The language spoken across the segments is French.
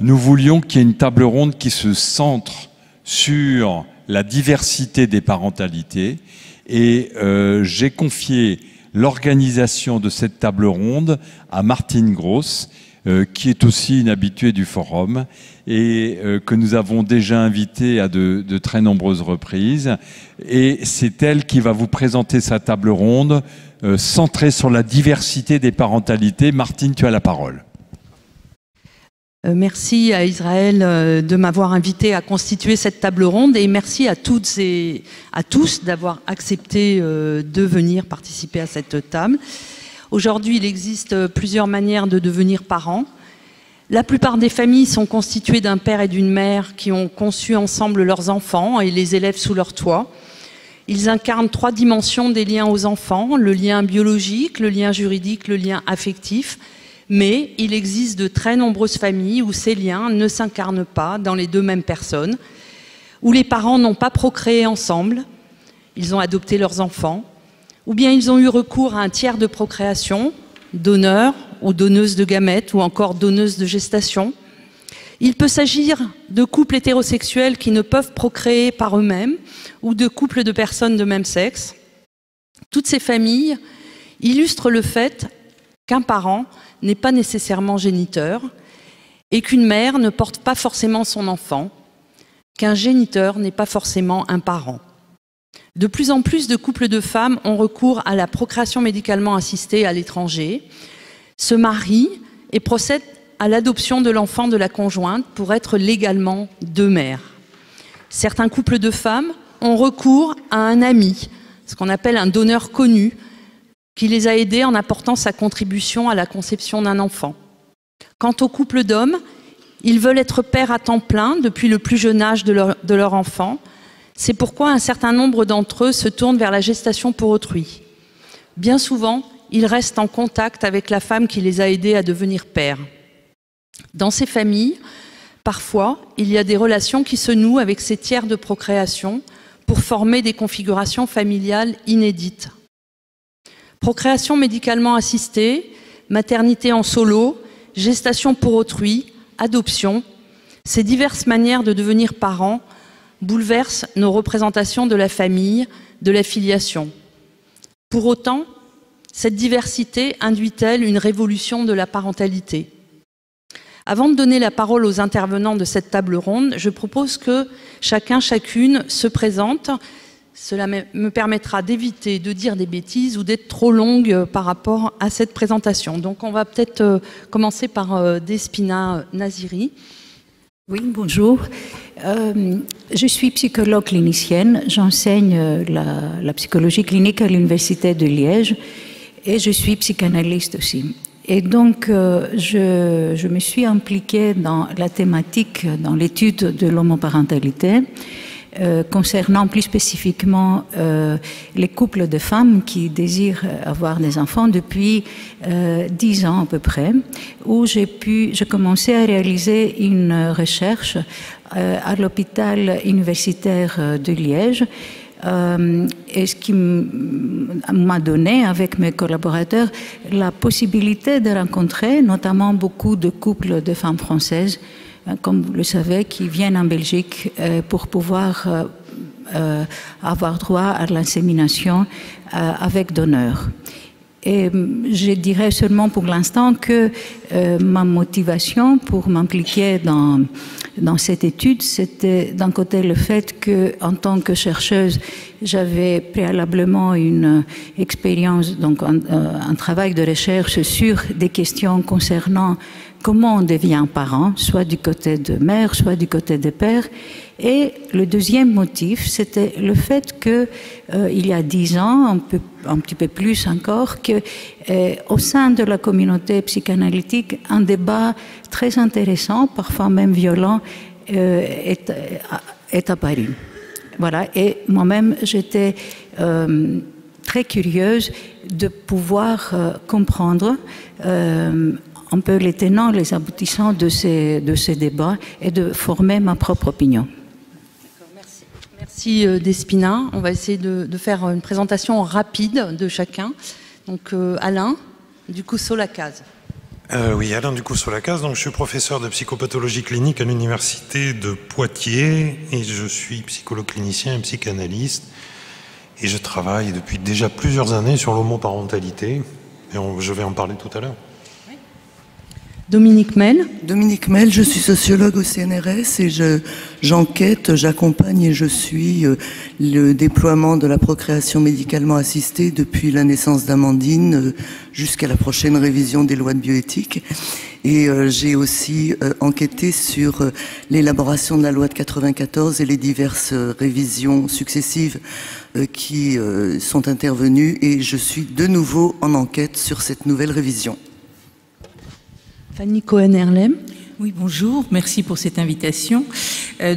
nous voulions qu'il y ait une table ronde qui se centre sur la diversité des parentalités et j'ai confié l'organisation de cette table ronde à Martine Gross, qui est aussi une habituée du forum et que nous avons déjà invitée à de très nombreuses reprises. Et c'est elle qui va vous présenter sa table ronde centrée sur la diversité des parentalités. Martine, tu as la parole. Merci à Israël de m'avoir invité à constituer cette table ronde et merci à toutes et à tous d'avoir accepté de venir participer à cette table. Aujourd'hui, il existe plusieurs manières de devenir parent. La plupart des familles sont constituées d'un père et d'une mère qui ont conçu ensemble leurs enfants et les élèvent sous leur toit. Ils incarnent 3 dimensions des liens aux enfants, le lien biologique, le lien juridique, le lien affectif. Mais il existe de très nombreuses familles où ces liens ne s'incarnent pas dans les 2 mêmes personnes, où les parents n'ont pas procréé ensemble, ils ont adopté leurs enfants, ou bien ils ont eu recours à un tiers de procréation, donneur ou donneuse de gamètes, ou encore donneuse de gestation. Il peut s'agir de couples hétérosexuels qui ne peuvent procréer par eux-mêmes, ou de couples de personnes de même sexe. Toutes ces familles illustrent le fait qu'un parent n'est pas nécessairement géniteur et qu'une mère ne porte pas forcément son enfant, qu'un géniteur n'est pas forcément un parent. De plus en plus de couples de femmes ont recours à la procréation médicalement assistée à l'étranger, se marient et procèdent à l'adoption de l'enfant de la conjointe pour être légalement 2 mères. Certains couples de femmes ont recours à un ami, ce qu'on appelle un donneur connu, qui les a aidés en apportant sa contribution à la conception d'un enfant. Quant aux couples d'hommes, ils veulent être pères à temps plein depuis le plus jeune âge de leur enfant. C'est pourquoi un certain nombre d'entre eux se tournent vers la gestation pour autrui. Bien souvent, ils restent en contact avec la femme qui les a aidés à devenir pères. Dans ces familles, parfois, il y a des relations qui se nouent avec ces tiers de procréation pour former des configurations familiales inédites. Procréation médicalement assistée, maternité en solo, gestation pour autrui, adoption, ces diverses manières de devenir parents bouleversent nos représentations de la famille, de la filiation. Pour autant, cette diversité induit-elle une révolution de la parentalité? Avant de donner la parole aux intervenants de cette table ronde, je propose que chacun, chacune se présente. Cela me permettra d'éviter de dire des bêtises ou d'être trop longue par rapport à cette présentation. Donc on va peut-être commencer par Despina Naziri. Oui, bonjour. Je suis psychologue clinicienne. J'enseigne la psychologie clinique à l'Université de Liège et je suis psychanalyste aussi. Et donc, je me suis impliquée dans la thématique, dans l'étude de l'homoparentalité, concernant plus spécifiquement les couples de femmes qui désirent avoir des enfants depuis 10 ans à peu près, où j'ai commencé à réaliser une recherche à l'hôpital universitaire de Liège, et ce qui m'a donné, avec mes collaborateurs, la possibilité de rencontrer notamment beaucoup de couples de femmes françaises, comme vous le savez, qui viennent en Belgique pour pouvoir avoir droit à l'insémination avec donneur. Et je dirais seulement pour l'instant que ma motivation pour m'impliquer dans cette étude, c'était d'un côté le fait que, en tant que chercheuse, j'avais préalablement une expérience, donc un travail de recherche sur des questions concernant comment on devient parent, soit du côté de mère, soit du côté de père. Et le deuxième motif, c'était le fait que il y a 10 ans, un petit peu plus encore, que au sein de la communauté psychanalytique, un débat très intéressant, parfois même violent, est apparu. Voilà. Et moi-même, j'étais très curieuse de pouvoir comprendre un peu les tenants, les aboutissants de ces débats et de former ma propre opinion. Merci. Merci Despina. On va essayer de faire une présentation rapide de chacun. Donc Alain, du coup Solacase. Oui, Alain Ducos-Solacas, donc je suis professeur de psychopathologie clinique à l'université de Poitiers et je suis psychologue clinicien et psychanalyste et je travaille depuis déjà plusieurs années sur l'homoparentalité et je vais en parler tout à l'heure. Dominique Mel. Dominique Mel, je suis sociologue au CNRS et j'enquête, j'accompagne et je suis le déploiement de la procréation médicalement assistée depuis la naissance d'Amandine jusqu'à la prochaine révision des lois de bioéthique. Et j'ai aussi enquêté sur l'élaboration de la loi de 94 et les diverses révisions successives qui sont intervenues et je suis de nouveau en enquête sur cette nouvelle révision. Fanny Cohen-Herlem. Oui, bonjour, merci pour cette invitation.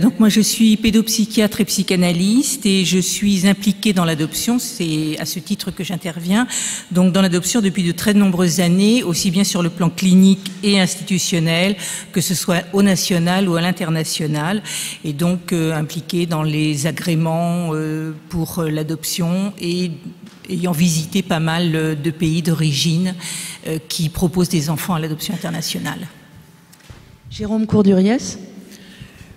Donc moi je suis pédopsychiatre et psychanalyste et je suis impliquée dans l'adoption, c'est à ce titre que j'interviens, donc dans l'adoption depuis de très nombreuses années, aussi bien sur le plan clinique et institutionnel, que ce soit au national ou à l'international, et donc impliquée dans les agréments pour l'adoption et ayant visité pas mal de pays d'origine qui proposent des enfants à l'adoption internationale. Jérôme Courduriès.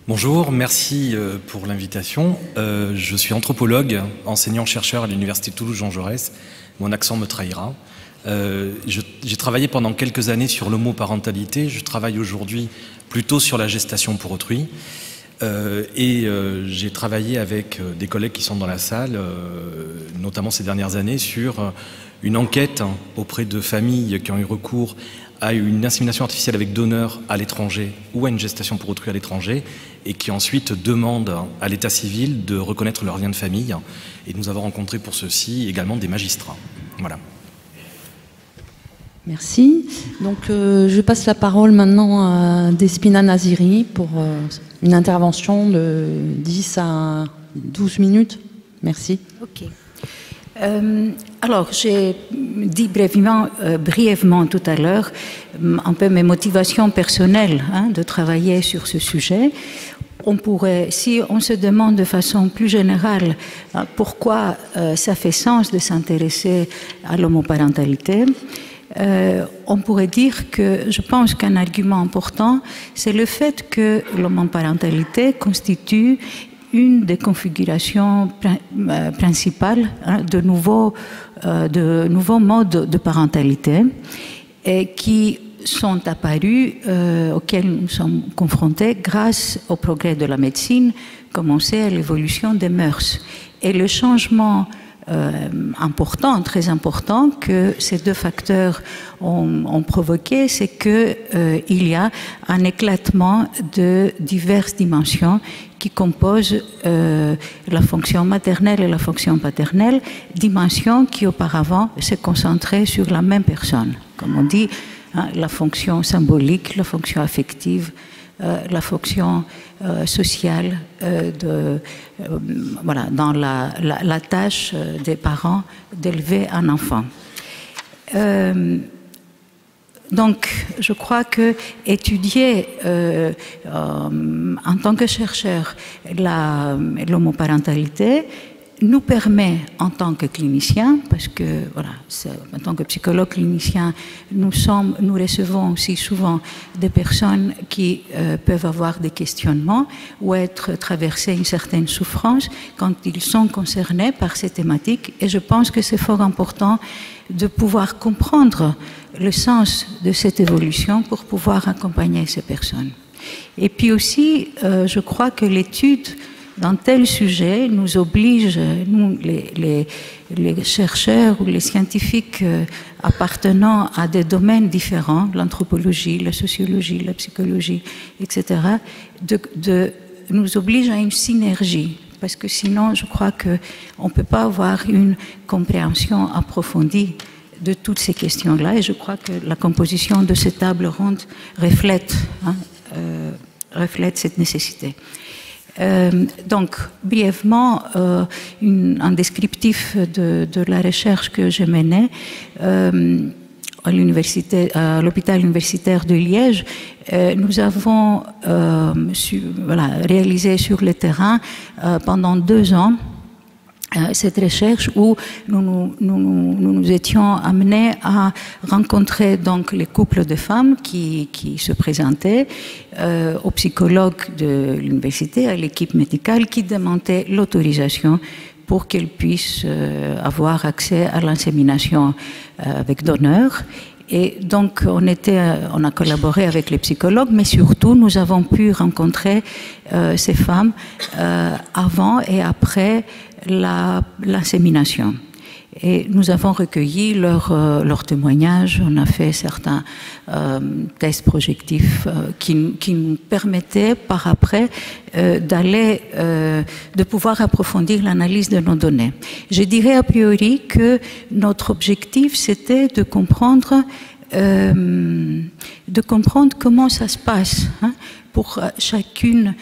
Bonjour, merci pour l'invitation. Je suis anthropologue, enseignant-chercheur à l'université Toulouse-Jean Jaurès. Mon accent me trahira. J'ai travaillé pendant quelques années sur l'homoparentalité. Je travaille aujourd'hui plutôt sur la gestation pour autrui. J'ai travaillé avec des collègues qui sont dans la salle, notamment ces dernières années, sur une enquête auprès de familles qui ont eu recours à une insémination artificielle avec donneur à l'étranger ou à une gestation pour autrui à l'étranger et qui ensuite demandent à l'état civil de reconnaître leur lien de famille. Et nous avons rencontré pour ceci également des magistrats. Voilà. Merci. Donc je passe la parole maintenant à Despina Naziri pour une intervention de 10 à 12 minutes. Merci. Ok. Alors, j'ai dit brièvement tout à l'heure un peu mes motivations personnelles de travailler sur ce sujet. On pourrait, si on se demande de façon plus générale pourquoi ça fait sens de s'intéresser à l'homoparentalité, on pourrait dire que je pense qu'un argument important, c'est le fait que l'homoparentalité constitue une des configurations principales de nouveaux modes de parentalité et qui sont apparus, auxquels nous sommes confrontés grâce au progrès de la médecine, comme on sait, à l'évolution des mœurs. Et le changement important, très important, que ces deux facteurs ont provoqué, c'est qu'il y a un éclatement de diverses dimensions qui composent la fonction maternelle et la fonction paternelle, dimensions qui auparavant se concentraient sur la même personne. Comme on dit, la fonction symbolique, la fonction affective, la fonction sociale dans la tâche des parents d'élever un enfant. Donc, je crois que étudier en tant que chercheur l'homoparentalité nous permet, en tant que clinicien, parce que voilà, en tant que psychologue clinicien, nous recevons aussi souvent des personnes qui peuvent avoir des questionnements ou être traversées une certaine souffrance quand ils sont concernés par ces thématiques. Et je pense que c'est fort important de pouvoir comprendre le sens de cette évolution pour pouvoir accompagner ces personnes. Et puis aussi, je crois que l'étude d'un tel sujet nous oblige, nous les chercheurs ou les scientifiques appartenant à des domaines différents, l'anthropologie, la sociologie, la psychologie, etc., nous oblige à une synergie. Parce que sinon, je crois qu'on ne peut pas avoir une compréhension approfondie de toutes ces questions-là. Et je crois que la composition de cette table ronde reflète cette nécessité. Donc, brièvement, un descriptif de la recherche que je menais à l'hôpital universitaire de Liège. Nous avons réalisé sur le terrain pendant 2 ans cette recherche où nous étions amenés à rencontrer donc les couples de femmes qui se présentaient aux psychologues de l'université, à l'équipe médicale qui demandait l'autorisation pour qu'elles puissent avoir accès à l'insémination avec donneur. Et donc, on a collaboré avec les psychologues, mais surtout, nous avons pu rencontrer ces femmes avant et après l'insémination. Et nous avons recueilli leurs témoignages, on a fait certains tests projectifs qui nous permettaient par après de pouvoir approfondir l'analyse de nos données. Je dirais a priori que notre objectif c'était de comprendre comment ça se passe pour chacune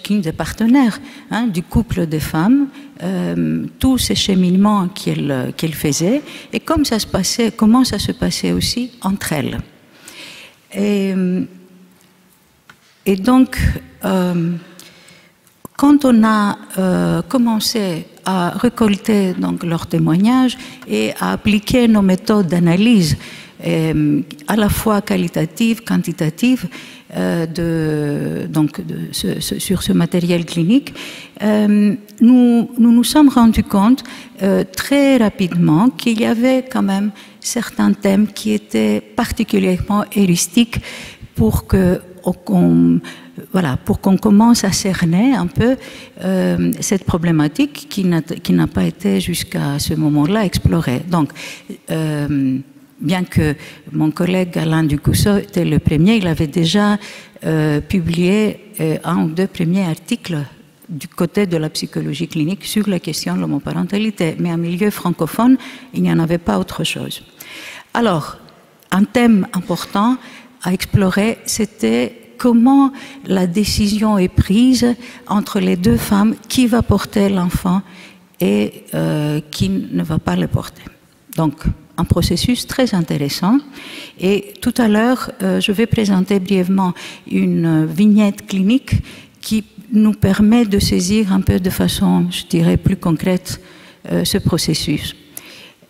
des partenaires du couple de femmes, tous ces cheminements qu'elle faisait et comment ça se passait aussi entre elles. Et donc, quand on a commencé à récolter donc, leurs témoignages et à appliquer nos méthodes d'analyse à la fois qualitatives, quantitatives, sur ce matériel clinique, nous nous sommes rendus compte très rapidement qu'il y avait quand même certains thèmes qui étaient particulièrement heuristiques pour qu'on commence à cerner un peu cette problématique qui n'a pas été jusqu'à ce moment-là explorée. Donc, bien que mon collègue Alain Ducousseau était le premier, il avait déjà publié un ou deux premiers articles du côté de la psychologie clinique sur la question de l'homoparentalité. Mais en milieu francophone, il n'y en avait pas autre chose. Alors, un thème important à explorer, c'était comment la décision est prise entre les deux femmes, qui va porter l'enfant et qui ne va pas le porter. Donc, un processus très intéressant. Et tout à l'heure, je vais présenter brièvement une vignette clinique qui nous permet de saisir un peu de façon, je dirais, plus concrète ce processus.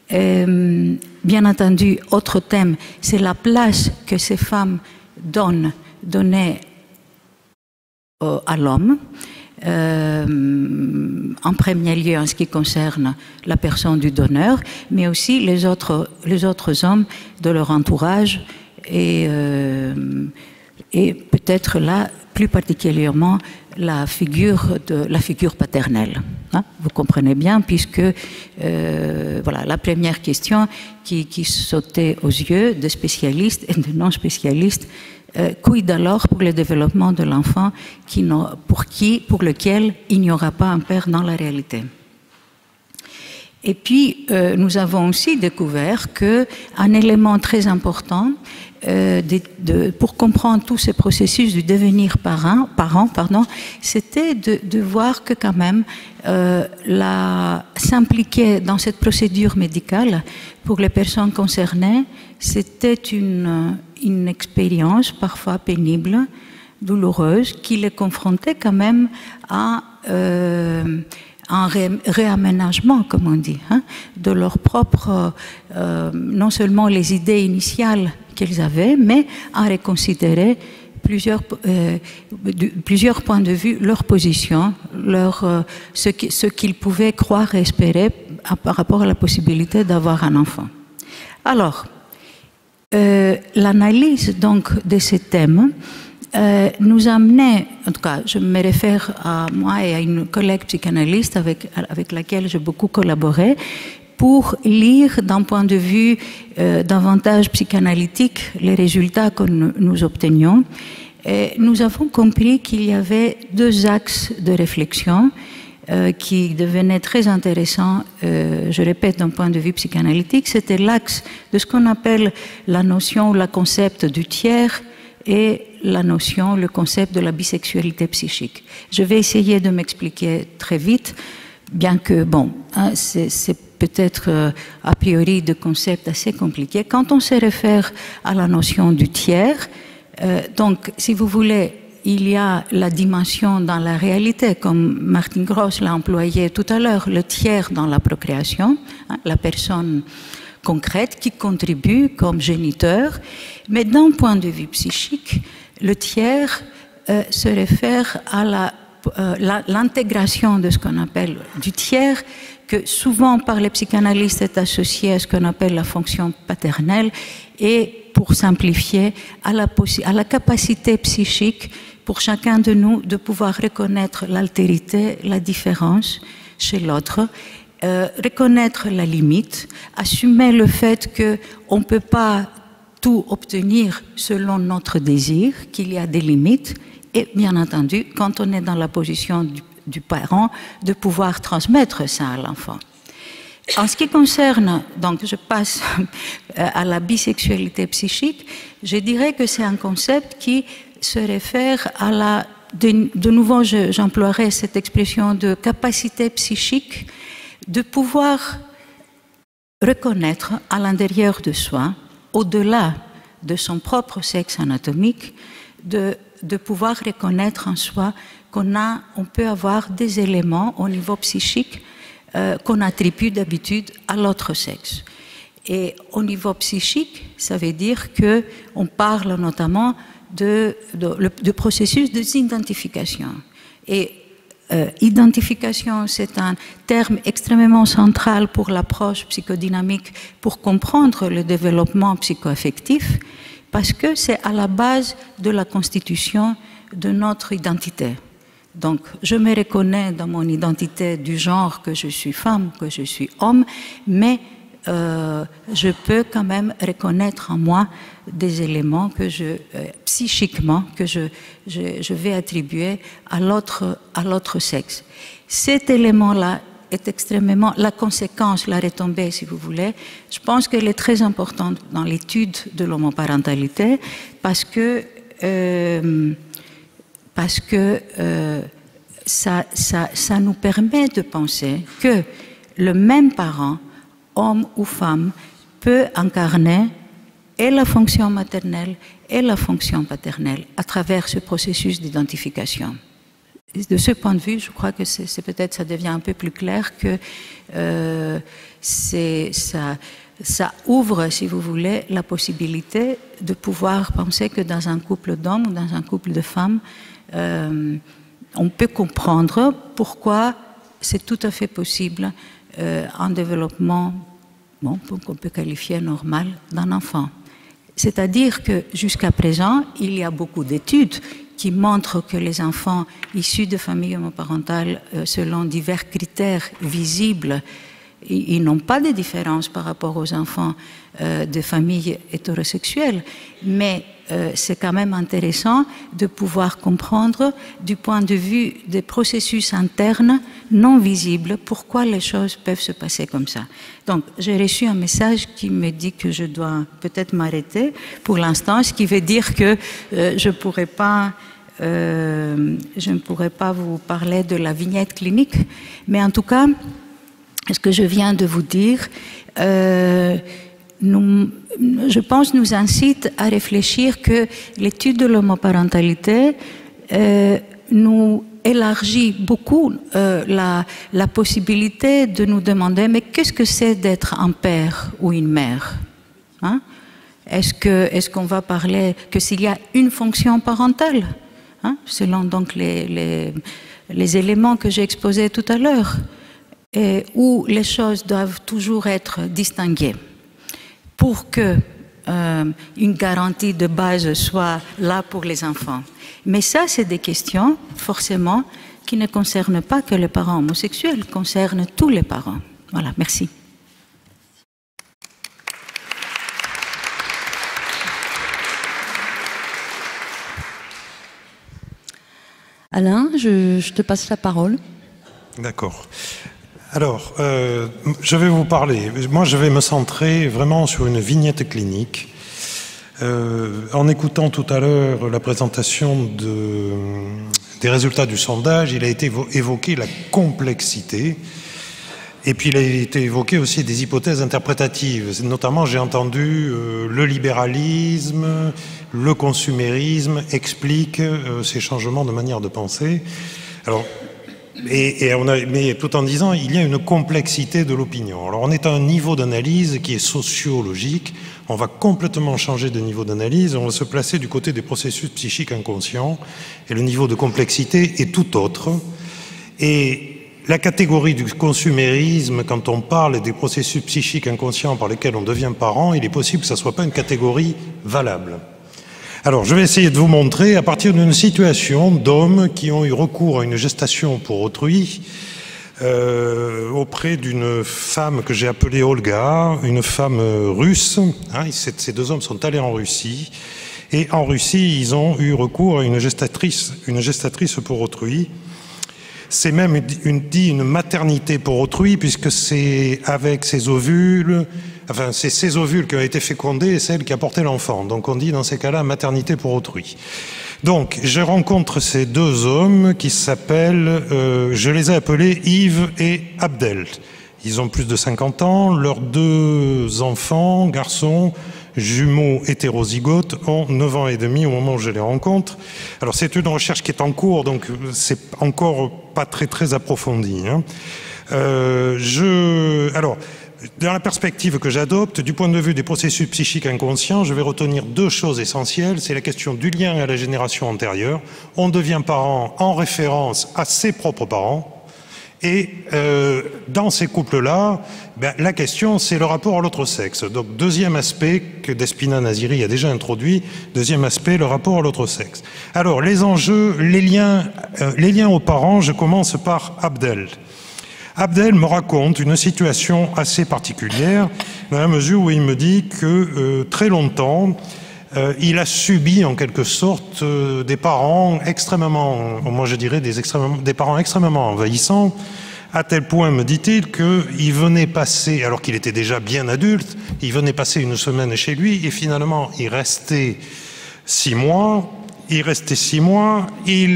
Bien entendu, autre thème, c'est la place que ces femmes donnaient à l'homme. En premier lieu en ce qui concerne la personne du donneur, mais aussi les autres hommes de leur entourage et peut-être là plus particulièrement la figure paternelle. Vous comprenez bien, puisque voilà, la première question qui sautait aux yeux des spécialistes et de non-spécialistes, quid alors pour le développement de l'enfant pour lequel il n'y aura pas un père dans la réalité. Et puis, nous avons aussi découvert qu'un élément très important pour comprendre tous ces processus du devenir parent, c'était de voir que quand même s'impliquer dans cette procédure médicale pour les personnes concernées, c'était une expérience parfois pénible, douloureuse, qui les confrontait quand même à un réaménagement, comme on dit, de leur propre, non seulement les idées initiales qu'elles avaient, mais à reconsidérer plusieurs points de vue, leur position, ce qu'ils pouvaient croire et espérer par rapport à la possibilité d'avoir un enfant. Alors, l'analyse donc de ces thèmes nous amenait, en tout cas, je me réfère à moi et à une collègue psychanalyste avec laquelle j'ai beaucoup collaboré, pour lire d'un point de vue davantage psychanalytique les résultats que nous obtenions. Et nous avons compris qu'il y avait deux axes de réflexion qui devenaient très intéressants, je répète, d'un point de vue psychanalytique. C'était l'axe de ce qu'on appelle la notion ou le concept du tiers et le concept de la bisexualité psychique. Je vais essayer de m'expliquer très vite, bien que, bon, c'est peut-être a priori de concepts assez compliqués. Quand on se réfère à la notion du tiers, donc, si vous voulez, il y a la dimension dans la réalité, comme Martin Gross l'a employé tout à l'heure, le tiers dans la procréation, hein, la personne concrète qui contribue comme géniteur, mais d'un point de vue psychique, le tiers se réfère à l'intégration de ce qu'on appelle du tiers, que souvent par les psychanalystes est associé à ce qu'on appelle la fonction paternelle, et pour simplifier, à la capacité psychique pour chacun de nous de pouvoir reconnaître l'altérité, la différence chez l'autre, reconnaître la limite, assumer le fait qu'on ne peut pas tout obtenir selon notre désir, qu'il y a des limites, et bien entendu, quand on est dans la position du parent, de pouvoir transmettre ça à l'enfant. En ce qui concerne, donc je passe à la bisexualité psychique, je dirais que c'est un concept qui se réfère à la, de nouveau j'emploierai cette expression de capacité psychique, de pouvoir reconnaître à l'intérieur de soi, au-delà de son propre sexe anatomique, de pouvoir reconnaître en soi on peut avoir des éléments au niveau psychique qu'on attribue d'habitude à l'autre sexe. Et au niveau psychique, ça veut dire qu'on parle notamment de processus de d'identification. Et identification, c'est un terme extrêmement central pour l'approche psychodynamique pour comprendre le développement psychoaffectif, parce que c'est à la base de la constitution de notre identité. Donc, je me reconnais dans mon identité du genre que je suis femme, que je suis homme, mais je peux quand même reconnaître en moi des éléments que psychiquement, que je vais attribuer à l'autre sexe. Cet élément-là est extrêmement, la conséquence, la retombée, si vous voulez, je pense qu'elle est très importante dans l'étude de l'homoparentalité parce que ça nous permet de penser que le même parent, homme ou femme, peut incarner et la fonction maternelle et la fonction paternelle à travers ce processus d'identification. De ce point de vue, je crois que c'est peut-être ça devient un peu plus clair que ça ouvre, si vous voulez, la possibilité de pouvoir penser que dans un couple d'hommes ou dans un couple de femmes, on peut comprendre pourquoi c'est tout à fait possible un développement, qu'on peut qualifier normal, d'un enfant. C'est-à-dire que jusqu'à présent, il y a beaucoup d'études qui montrent que les enfants issus de familles homoparentales, selon divers critères visibles, ils n'ont pas de différence par rapport aux enfants de familles hétérosexuelles, mais c'est quand même intéressant de pouvoir comprendre du point de vue des processus internes non visibles pourquoi les choses peuvent se passer comme ça. Donc j'ai reçu un message qui me dit que je dois peut-être m'arrêter pour l'instant, ce qui veut dire que je ne pourrais pas vous parler de la vignette clinique, mais en tout cas, ce que je viens de vous dire, je pense, nous incite à réfléchir que l'étude de l'homoparentalité nous élargit beaucoup la possibilité de nous demander mais qu'est-ce que c'est d'être un père ou une mère, hein? Est-ce qu'on va parler que s'il y a une fonction parentale, hein, selon donc les éléments que j'ai exposés tout à l'heure, et où les choses doivent toujours être distinguées pour que une garantie de base soit là pour les enfants. Mais ça, c'est des questions, forcément, qui ne concernent pas que les parents homosexuels, concernent tous les parents. Voilà, merci. Alain, je te passe la parole. D'accord. Alors, je vais vous parler. Moi, je vais me centrer vraiment sur une vignette clinique. En écoutant tout à l'heure la présentation des résultats du sondage, il a été évoqué la complexité. Et puis, il a été évoqué aussi des hypothèses interprétatives. Notamment, j'ai entendu le libéralisme, le consumérisme explique ces changements de manière de penser. Alors, mais tout en disant il y a une complexité de l'opinion. Alors on est à un niveau d'analyse qui est sociologique, on va complètement changer de niveau d'analyse, on va se placer du côté des processus psychiques inconscients, et le niveau de complexité est tout autre. Et la catégorie du consumérisme, quand on parle des processus psychiques inconscients par lesquels on devient parent, il est possible que ça ne soit pas une catégorie valable. Alors, je vais essayer de vous montrer à partir d'une situation d'hommes qui ont eu recours à une gestation pour autrui auprès d'une femme que j'ai appelée Olga, une femme russe. Hein, ces deux hommes sont allés en Russie et en Russie, ils ont eu recours à une gestatrice pour autrui. C'est même une maternité pour autrui puisque c'est avec ses ovules. Enfin, c'est ces ovules qui ont été fécondés et celle qui a porté l'enfant. Donc on dit dans ces cas-là maternité pour autrui. Donc je rencontre ces deux hommes qui s'appellent, je les ai appelés Yves et Abdel. Ils ont plus de 50 ans, leurs deux enfants, garçons, jumeaux hétérozygotes, ont 9 ans et demi au moment où je les rencontre. Alors c'est une recherche qui est en cours, donc c'est encore pas très approfondi. Hein. Alors, dans la perspective que j'adopte, du point de vue des processus psychiques inconscients, je vais retenir deux choses essentielles. C'est la question du lien à la génération antérieure. On devient parent en référence à ses propres parents. Et dans ces couples-là, la question, c'est le rapport à l'autre sexe. Donc, deuxième aspect que Despina Naziri a déjà introduit, deuxième aspect, le rapport à l'autre sexe. Alors, les enjeux, les liens aux parents, je commence par Abdel. Abdel me raconte une situation assez particulière, dans la mesure où il me dit que très longtemps, il a subi en quelque sorte des parents extrêmement, moi je dirais des parents extrêmement envahissants, à tel point, me dit-il, qu'il venait passer, alors qu'il était déjà bien adulte, il venait passer une semaine chez lui et finalement il restait 6 mois.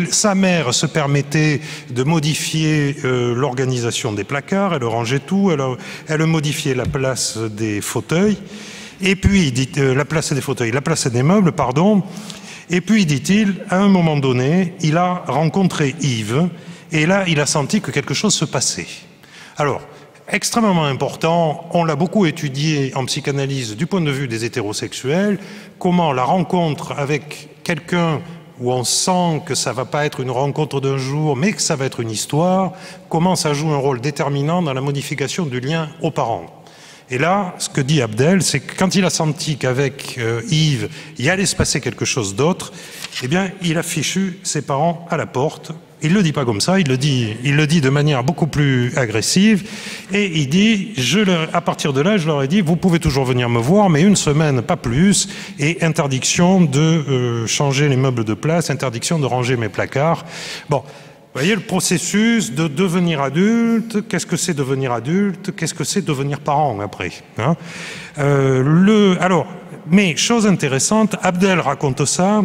Sa mère se permettait de modifier l'organisation des placards, elle rangeait tout, elle modifiait la place des fauteuils, et puis, la place des meubles, pardon, et puis, dit-il, à un moment donné, il a rencontré Yves, et là, il a senti que quelque chose se passait. Alors, extrêmement important, on l'a beaucoup étudié en psychanalyse du point de vue des hétérosexuels, comment la rencontre avec quelqu'un où on sent que ça ne va pas être une rencontre d'un jour, mais que ça va être une histoire, comment ça joue un rôle déterminant dans la modification du lien aux parents. Et là, ce que dit Abdel, c'est que quand il a senti qu'avec Yves, il allait se passer quelque chose d'autre, eh bien, il a fichu ses parents à la porte. Il ne le dit pas comme ça, il le dit de manière beaucoup plus agressive. Et il dit, à partir de là, je leur ai dit, vous pouvez toujours venir me voir, mais une semaine, pas plus, et interdiction de changer les meubles de place, interdiction de ranger mes placards. Bon, vous voyez le processus de devenir adulte, qu'est-ce que c'est devenir adulte, qu'est-ce que c'est devenir parent après, hein. Mais chose intéressante, Abdel raconte ça,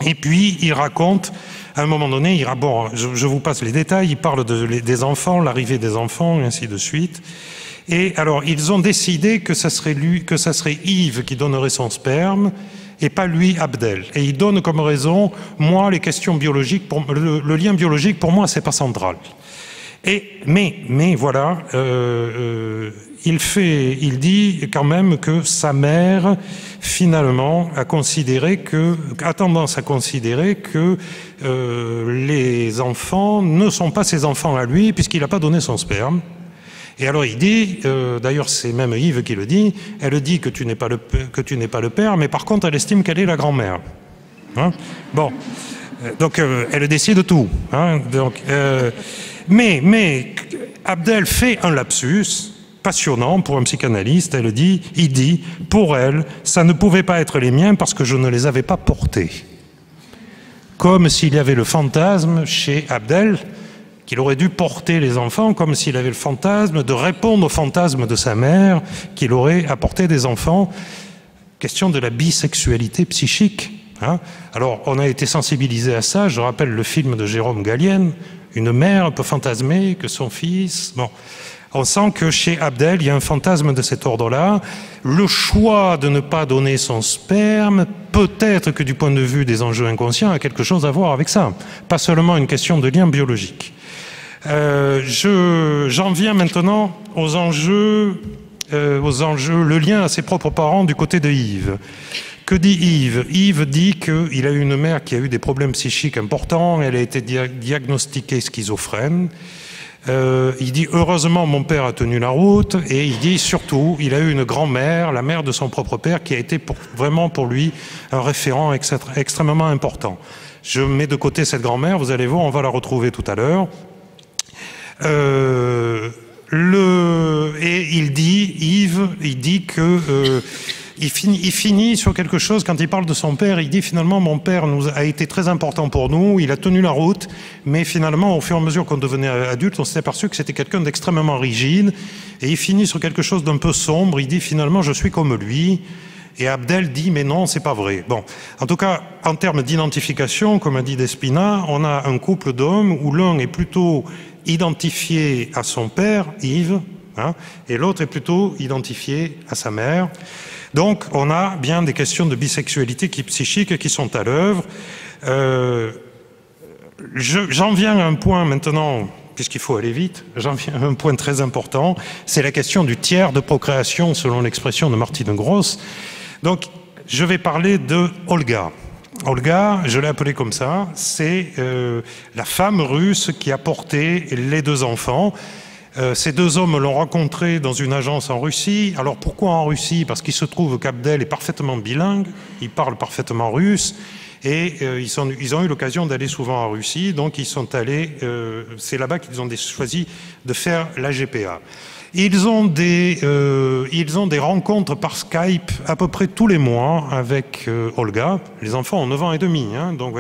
et puis il raconte, à un moment donné, je vous passe les détails, il parle des enfants, l'arrivée des enfants, et ainsi de suite. Et alors, ils ont décidé que ça serait Yves qui donnerait son sperme, et pas lui, Abdel. Et il donne comme raison, moi, les questions biologiques, le lien biologique, pour moi, c'est pas central. Mais voilà, il dit quand même que sa mère, finalement, a tendance à considérer que les enfants ne sont pas ses enfants à lui, puisqu'il n'a pas donné son sperme. Et alors il dit, d'ailleurs c'est même Yves qui le dit, elle dit que tu n'es pas le père, mais par contre elle estime qu'elle est la grand-mère. Hein, bon, donc elle décide tout. Hein, donc, mais Abdel fait un lapsus passionnant pour un psychanalyste. Il dit, pour elle, ça ne pouvait pas être les miens parce que je ne les avais pas portés. Comme s'il y avait le fantasme chez Abdel, qu'il aurait dû porter les enfants, comme s'il avait le fantasme de répondre au fantasme de sa mère, qu'il aurait apporté des enfants. Question de la bisexualité psychique. Hein. Alors, on a été sensibilisé à ça. Je rappelle le film de Jérôme Gallienne. Une mère peut fantasmer que son fils... Bon. On sent que chez Abdel, il y a un fantasme de cet ordre-là. Le choix de ne pas donner son sperme, peut-être que du point de vue des enjeux inconscients, a quelque chose à voir avec ça. Pas seulement une question de lien biologique. J'en viens maintenant aux enjeux, le lien à ses propres parents du côté de Yves. Que dit Yves? Yves dit qu'il a eu une mère qui a eu des problèmes psychiques importants, elle a été diagnostiquée schizophrène. Il dit heureusement mon père a tenu la route, et il dit surtout il a eu une grand-mère, la mère de son propre père, qui a été vraiment pour lui un référent extrêmement important. Je mets de côté cette grand-mère, vous allez voir, on va la retrouver tout à l'heure. Et Yves dit que il finit sur quelque chose quand il parle de son père. Il dit finalement mon père a été très important pour nous, il a tenu la route, mais finalement au fur et à mesure qu'on devenait adulte, on s'est aperçu que c'était quelqu'un d'extrêmement rigide, et il finit sur quelque chose d'un peu sombre. Il dit finalement je suis comme lui, et Abdel dit mais non, c'est pas vrai. Bon, en tout cas en termes d'identification, comme a dit Despina, on a un couple d'hommes où l'un est plutôt identifié à son père, Yves, hein, et l'autre est plutôt identifié à sa mère. Donc on a bien des questions de bisexualité psychique qui sont à l'œuvre. J'en viens à un point maintenant, puisqu'il faut aller vite, j'en viens à un point très important, c'est la question du tiers de procréation selon l'expression de Martine Gross. Donc je vais parler de Olga. Olga, je l'ai appelée comme ça, c'est la femme russe qui a porté les deux enfants. Ces deux hommes l'ont rencontré dans une agence en Russie. Alors pourquoi en Russie? Parce qu'il se trouve qu'Abdel est parfaitement bilingue, il parle parfaitement russe, et ils ont eu l'occasion d'aller souvent en Russie, donc ils sont allés, c'est là-bas qu'ils ont choisi de faire la GPA. Ils ont des rencontres par Skype à peu près tous les mois avec Olga. Les enfants ont 9 ans et demi, hein, donc vous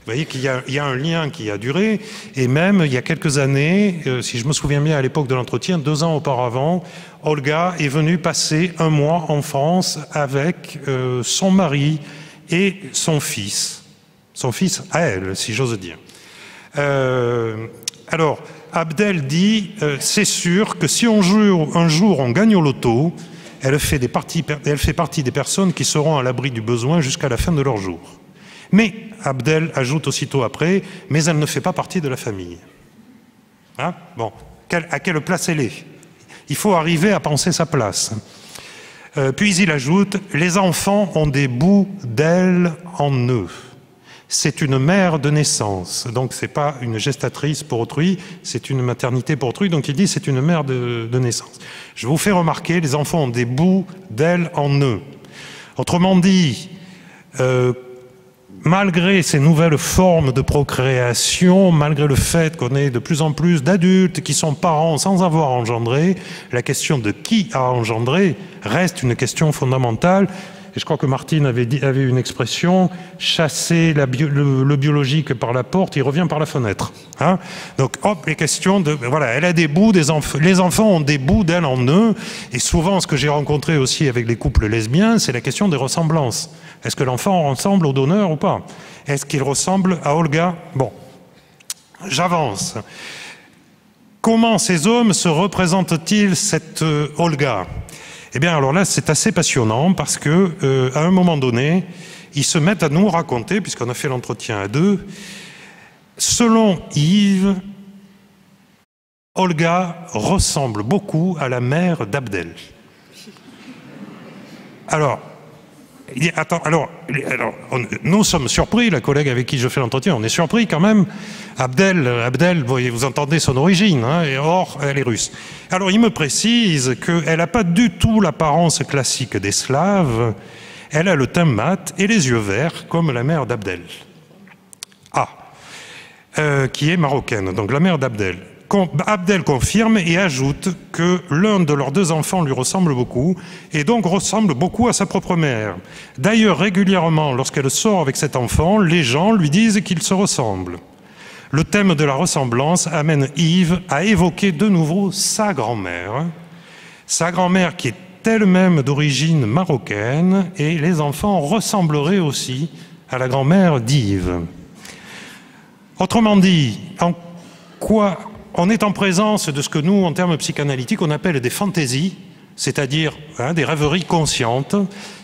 voyez qu'il y a un lien qui a duré. Et même il y a quelques années, si je me souviens bien à l'époque de l'entretien, 2 ans auparavant, Olga est venue passer 1 mois en France avec son mari et son fils à elle, si j'ose dire. Alors, Abdel dit, c'est sûr que si un jour on gagne au loto, elle fait partie des personnes qui seront à l'abri du besoin jusqu'à la fin de leur jour. Mais, Abdel ajoute aussitôt après, mais elle ne fait pas partie de la famille. Hein? Bon, à quelle place elle est? Il faut arriver à penser sa place. Puis il ajoute, les enfants ont des bouts d'elle en eux. C'est une mère de naissance, donc c'est pas une gestatrice pour autrui, c'est une maternité pour autrui, donc il dit c'est une mère de naissance. Je vous fais remarquer, les enfants ont des bouts d'elle en eux. Autrement dit, malgré ces nouvelles formes de procréation, malgré le fait qu'on ait de plus en plus d'adultes qui sont parents sans avoir engendré, la question de qui a engendré reste une question fondamentale. Et je crois que Martine avait une expression, chasser le biologique par la porte, il revient par la fenêtre. Hein? Donc, hop, les questions de... Voilà, elle a des bouts, les enfants ont des bouts d'elle en eux, et souvent, ce que j'ai rencontré aussi avec les couples lesbiens, c'est la question des ressemblances. Est-ce que l'enfant ressemble au donneur ou pas? Est-ce qu'il ressemble à Olga? Bon, j'avance. Comment ces hommes se représentent-ils cette Olga? Eh bien, alors là, c'est assez passionnant parce que, à un moment donné, ils se mettent à nous raconter, puisqu'on a fait l'entretien à deux, selon Yves, Olga ressemble beaucoup à la mère d'Abdel. Alors, nous sommes surpris, la collègue avec qui je fais l'entretien, on est surpris quand même. Abdel, vous entendez son origine, hein, et or, elle est russe. Alors, il me précise qu'elle n'a pas du tout l'apparence classique des Slaves, elle a le teint mat et les yeux verts, comme la mère d'Abdel. Qui est marocaine, donc la mère d'Abdel. Abdel confirme et ajoute que l'un de leurs 2 enfants lui ressemble beaucoup et donc ressemble beaucoup à sa propre mère. D'ailleurs, régulièrement, lorsqu'elle sort avec cet enfant, les gens lui disent qu'ils se ressemblent. Le thème de la ressemblance amène Yves à évoquer de nouveau sa grand-mère qui est elle-même d'origine marocaine, et les enfants ressembleraient aussi à la grand-mère d'Yves. Autrement dit, en quoi on est en présence de ce que nous, en termes psychanalytiques, on appelle des fantaisies, c'est-à-dire des rêveries conscientes,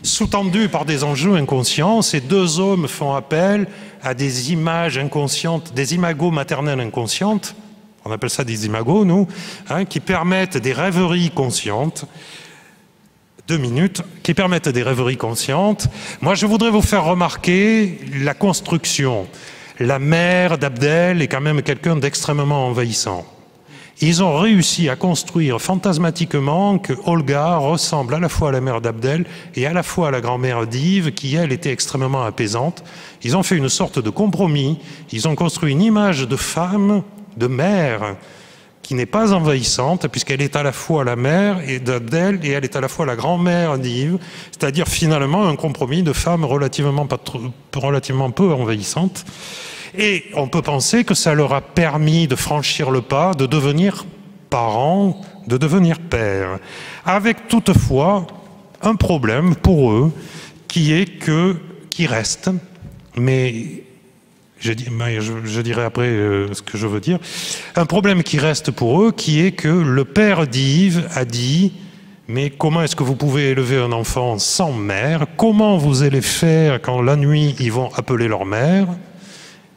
sous-tendues par des enjeux inconscients. Ces deux hommes font appel à des images inconscientes, des imagos maternelles inconscientes, on appelle ça des imagos, nous, qui permettent des rêveries conscientes. 2 minutes, qui permettent des rêveries conscientes. Moi, je voudrais vous faire remarquer la construction. La mère d'Abdel est quand même quelqu'un d'extrêmement envahissant. Ils ont réussi à construire fantasmatiquement que Olga ressemble à la fois à la mère d'Abdel et à la fois à la grand-mère d'Yves, qui, elle, était extrêmement apaisante. Ils ont fait une sorte de compromis. Ils ont construit une image de femme, de mère, qui n'est pas envahissante, puisqu'elle est à la fois la mère d'Abdel et elle est à la fois la grand-mère d'Yves, c'est-à-dire finalement un compromis de femme relativement peu envahissante. Et on peut penser que ça leur a permis de franchir le pas, de devenir parents, de devenir pères, avec toutefois un problème pour eux qui reste, mais je dirai après ce que je veux dire, un problème qui reste pour eux, qui est que le père d'Yves a dit « Mais comment est-ce que vous pouvez élever un enfant sans mère? Comment vous allez faire quand la nuit ils vont appeler leur mère ?»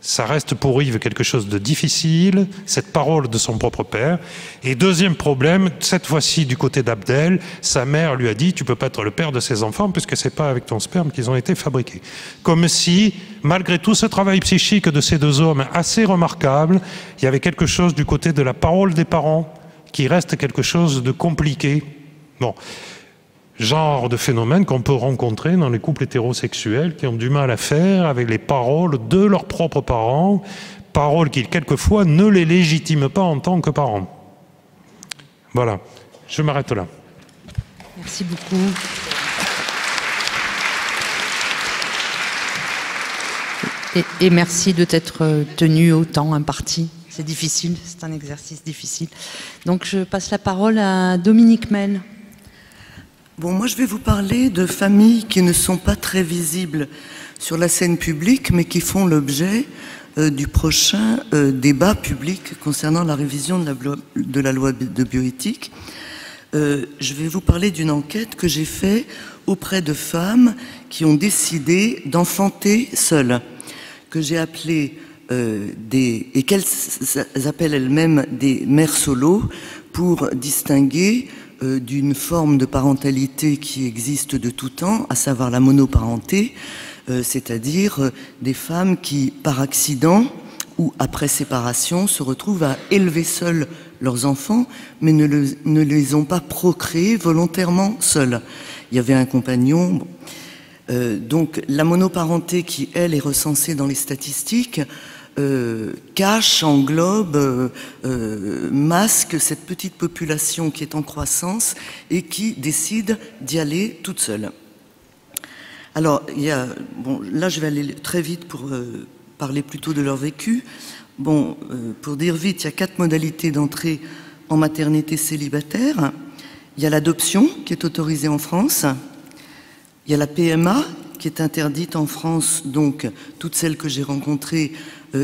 Ça reste pour Yves quelque chose de difficile, cette parole de son propre père. Et deuxième problème, cette fois-ci du côté d'Abdel, sa mère lui a dit « Tu ne peux pas être le père de ces enfants puisque ce n'est pas avec ton sperme qu'ils ont été fabriqués. » Comme si, malgré tout ce travail psychique de ces deux hommes assez remarquable, il y avait quelque chose du côté de la parole des parents qui reste quelque chose de compliqué. Bon. Genre de phénomène qu'on peut rencontrer dans les couples hétérosexuels qui ont du mal à faire avec les paroles de leurs propres parents, paroles qui quelquefois ne les légitiment pas en tant que parents. Voilà, je m'arrête là. Merci beaucoup. Et merci de t'être tenu au temps imparti. C'est difficile, c'est un exercice difficile. Donc je passe la parole à Dominique Mel. Bon, moi je vais vous parler de familles qui ne sont pas très visibles sur la scène publique, mais qui font l'objet du prochain débat public concernant la révision de la loi de bioéthique. Je vais vous parler d'une enquête que j'ai faite auprès de femmes qui ont décidé d'enfanter seules, que j'ai appelée et qu'elles appellent elles-mêmes des mères solo, pour distinguer d'une forme de parentalité qui existe de tout temps, à savoir la monoparenté, c'est-à-dire des femmes qui, par accident ou après séparation, se retrouvent à élever seules leurs enfants, mais ne les ont pas procréés volontairement seules. Il y avait un compagnon. Donc la monoparenté qui, elle, est recensée dans les statistiques, cache, englobe, masque cette petite population qui est en croissance et qui décide d'y aller toute seule. Alors, là je vais aller très vite pour parler plutôt de leur vécu. Bon, pour dire vite, il y a 4 modalités d'entrée en maternité célibataire. Il y a l'adoption qui est autorisée en France. Il y a la PMA qui est interdite en France, donc toutes celles que j'ai rencontrées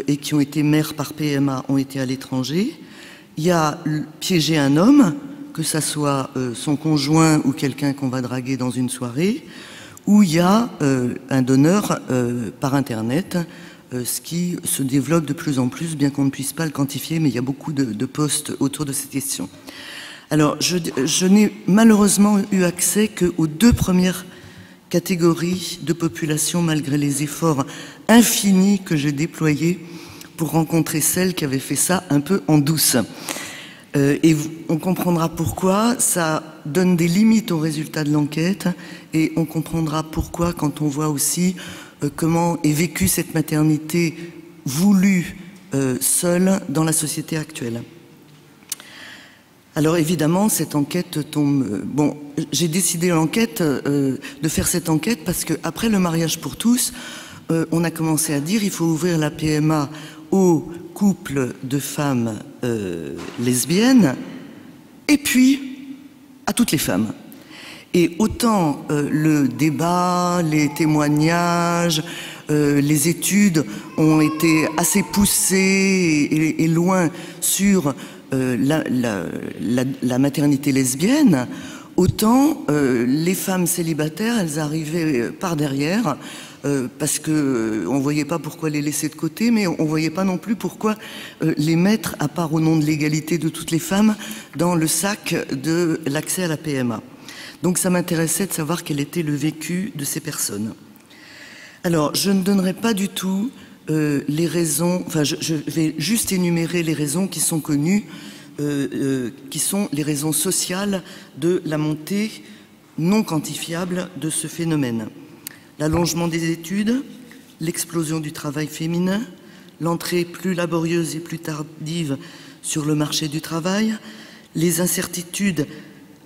et qui ont été mères par PMA ont été à l'étranger. Il y a piéger un homme, que ça soit son conjoint ou quelqu'un qu'on va draguer dans une soirée, ou il y a un donneur par Internet, ce qui se développe de plus en plus, bien qu'on ne puisse pas le quantifier, mais il y a beaucoup de posts autour de cette question. Alors, je n'ai malheureusement eu accès qu'aux 2 premières catégories de population, malgré les efforts infinis que j'ai déployés pour rencontrer celles qui avaient fait ça un peu en douce. Et on comprendra pourquoi, ça donne des limites aux résultats de l'enquête, et on comprendra pourquoi quand on voit aussi comment est vécue cette maternité voulue seule dans la société actuelle. Alors évidemment, cette enquête tombe... Bon, j'ai décidé de faire cette enquête parce qu'après le mariage pour tous, on a commencé à dire qu'il faut ouvrir la PMA aux couples de femmes lesbiennes et puis à toutes les femmes. Et autant le débat, les témoignages, les études ont été assez poussées et loin sur la maternité lesbienne, autant les femmes célibataires, elles arrivaient par derrière, parce que on voyait pas pourquoi les laisser de côté, mais on voyait pas non plus pourquoi les mettre, à part au nom de l'égalité de toutes les femmes, dans le sac de l'accès à la PMA. Donc ça m'intéressait de savoir quel était le vécu de ces personnes. Alors, je ne donnerai pas du tout les raisons, enfin je vais juste énumérer les raisons qui sont connues, qui sont les raisons sociales de la montée non quantifiable de ce phénomène. L'allongement des études, l'explosion du travail féminin, l'entrée plus laborieuse et plus tardive sur le marché du travail, les incertitudes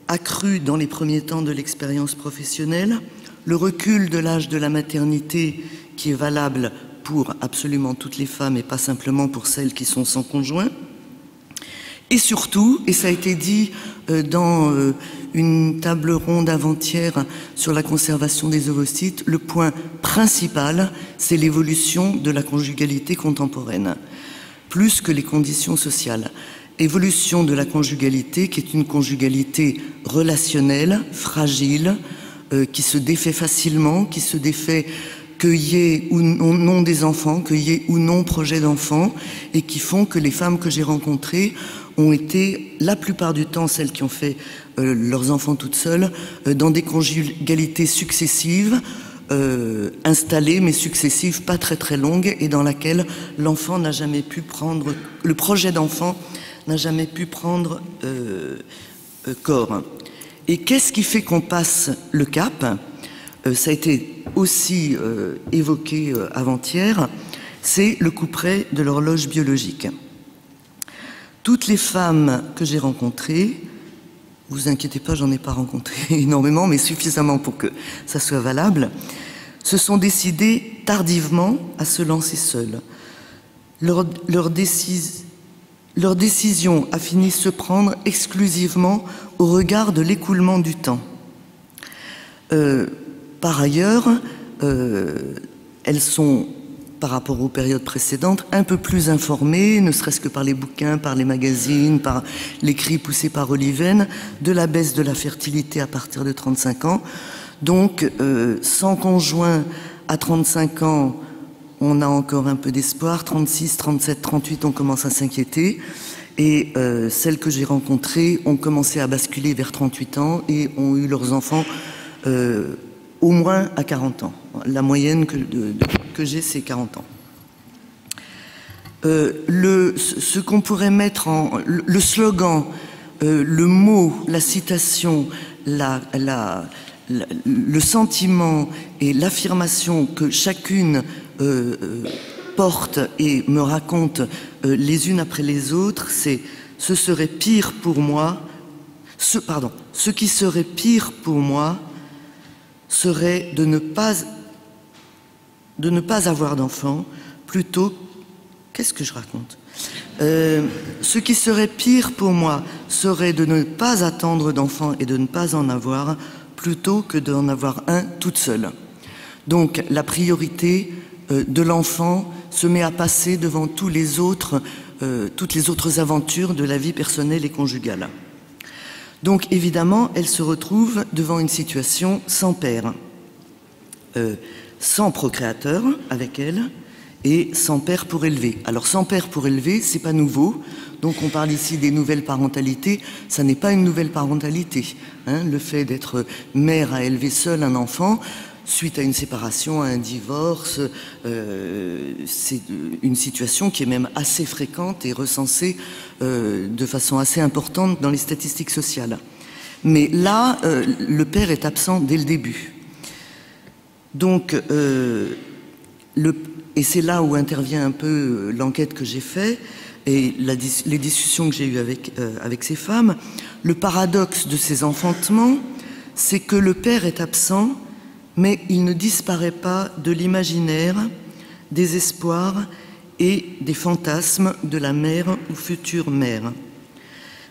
accrues dans les premiers temps de l'expérience professionnelle, le recul de l'âge de la maternité qui est valable pour absolument toutes les femmes et pas simplement pour celles qui sont sans conjoint, et surtout, et ça a été dit dans une table ronde avant-hier sur la conservation des ovocytes, le point principal, c'est l'évolution de la conjugalité contemporaine, plus que les conditions sociales. Évolution de la conjugalité qui est une conjugalité relationnelle, fragile, qui se défait facilement, qui se défait qu'il y ait ou non des enfants, qu'il y ait ou non projet d'enfants, et qui font que les femmes que j'ai rencontrées ont été, la plupart du temps, celles qui ont fait leurs enfants toutes seules, dans des conjugalités successives, installées mais successives, pas très très longues, et dans laquelle l'enfant n'a jamais pu prendre, le projet d'enfant n'a jamais pu prendre corps. Et qu'est-ce qui fait qu'on passe le cap? Ça a été aussi évoqué avant-hier, c'est le couperet de l'horloge biologique. Toutes les femmes que j'ai rencontrées, vous inquiétez pas, j'en ai pas rencontré énormément, mais suffisamment pour que ça soit valable, se sont décidées tardivement à se lancer seules. Leur décision a fini de se prendre exclusivement au regard de l'écoulement du temps. Par ailleurs, elles sont, par rapport aux périodes précédentes, un peu plus informées, ne serait-ce que par les bouquins, par les magazines, par les cris poussés par Oliven, de la baisse de la fertilité à partir de 35 ans. Donc, sans conjoint à 35 ans, on a encore un peu d'espoir. 36, 37, 38, on commence à s'inquiéter. Et celles que j'ai rencontrées ont commencé à basculer vers 38 ans et ont eu leurs enfants au moins à 40 ans. La moyenne que j'ai, c'est 40 ans. Ce qu'on pourrait mettre en... Le slogan, le mot, la citation, le sentiment et l'affirmation que chacune porte et me raconte les unes après les autres, c'est « ce serait pire pour moi », ce qui serait pire pour moi serait de ne pas avoir d'enfant, plutôt... Qu'est-ce que je raconte? Ce qui serait pire pour moi serait de ne pas attendre d'enfant et de ne pas en avoir, plutôt que d'en avoir un toute seule. Donc la priorité de l'enfant se met à passer devant toutes les autres aventures de la vie personnelle et conjugale. Donc évidemment, elle se retrouve devant une situation sans père, sans procréateur avec elle, et sans père pour élever. Alors sans père pour élever, c'est pas nouveau. Donc on parle ici des nouvelles parentalités. Ça n'est pas une nouvelle parentalité. Hein, le fait d'être mère à élever seule un enfant, suite à une séparation, à un divorce, c'est une situation qui est même assez fréquente et recensée de façon assez importante dans les statistiques sociales. Mais là, le père est absent dès le début. Donc, et c'est là où intervient un peu l'enquête que j'ai faite et les discussions que j'ai eues avec ces femmes. Le paradoxe de ces enfantements, c'est que le père est absent, mais il ne disparaît pas de l'imaginaire, des espoirs et des fantasmes de la mère ou future mère.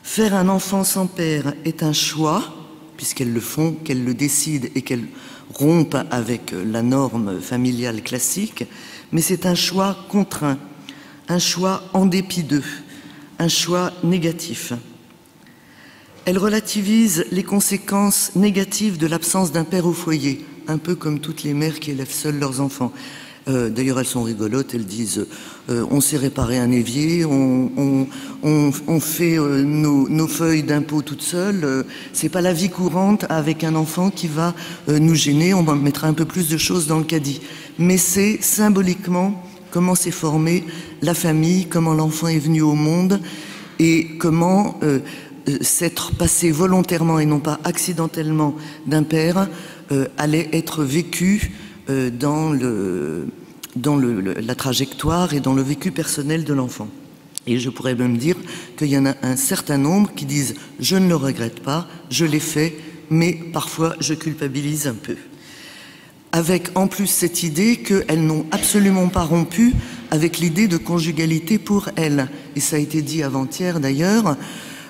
Faire un enfant sans père est un choix, puisqu'elles le font, qu'elles le décident et qu'elles rompent avec la norme familiale classique, mais c'est un choix contraint, un choix en dépit d'eux, un choix négatif. Elle relativise les conséquences négatives de l'absence d'un père au foyer, un peu comme toutes les mères qui élèvent seules leurs enfants. D'ailleurs, elles sont rigolotes, elles disent on s'est réparé un évier, on fait nos feuilles d'impôt toutes seules. C'est pas la vie courante avec un enfant qui va nous gêner, on mettra un peu plus de choses dans le caddie. Mais c'est symboliquement comment s'est formée la famille, comment l'enfant est venu au monde et comment s'être passé volontairement et non pas accidentellement d'un père allait être vécu dans la trajectoire et dans le vécu personnel de l'enfant. Et je pourrais même dire qu'il y en a un certain nombre qui disent « je ne le regrette pas, je l'ai fait, mais parfois je culpabilise un peu ». Avec en plus cette idée qu'elles n'ont absolument pas rompu avec l'idée de conjugalité pour elles. Et ça a été dit avant-hier d'ailleurs,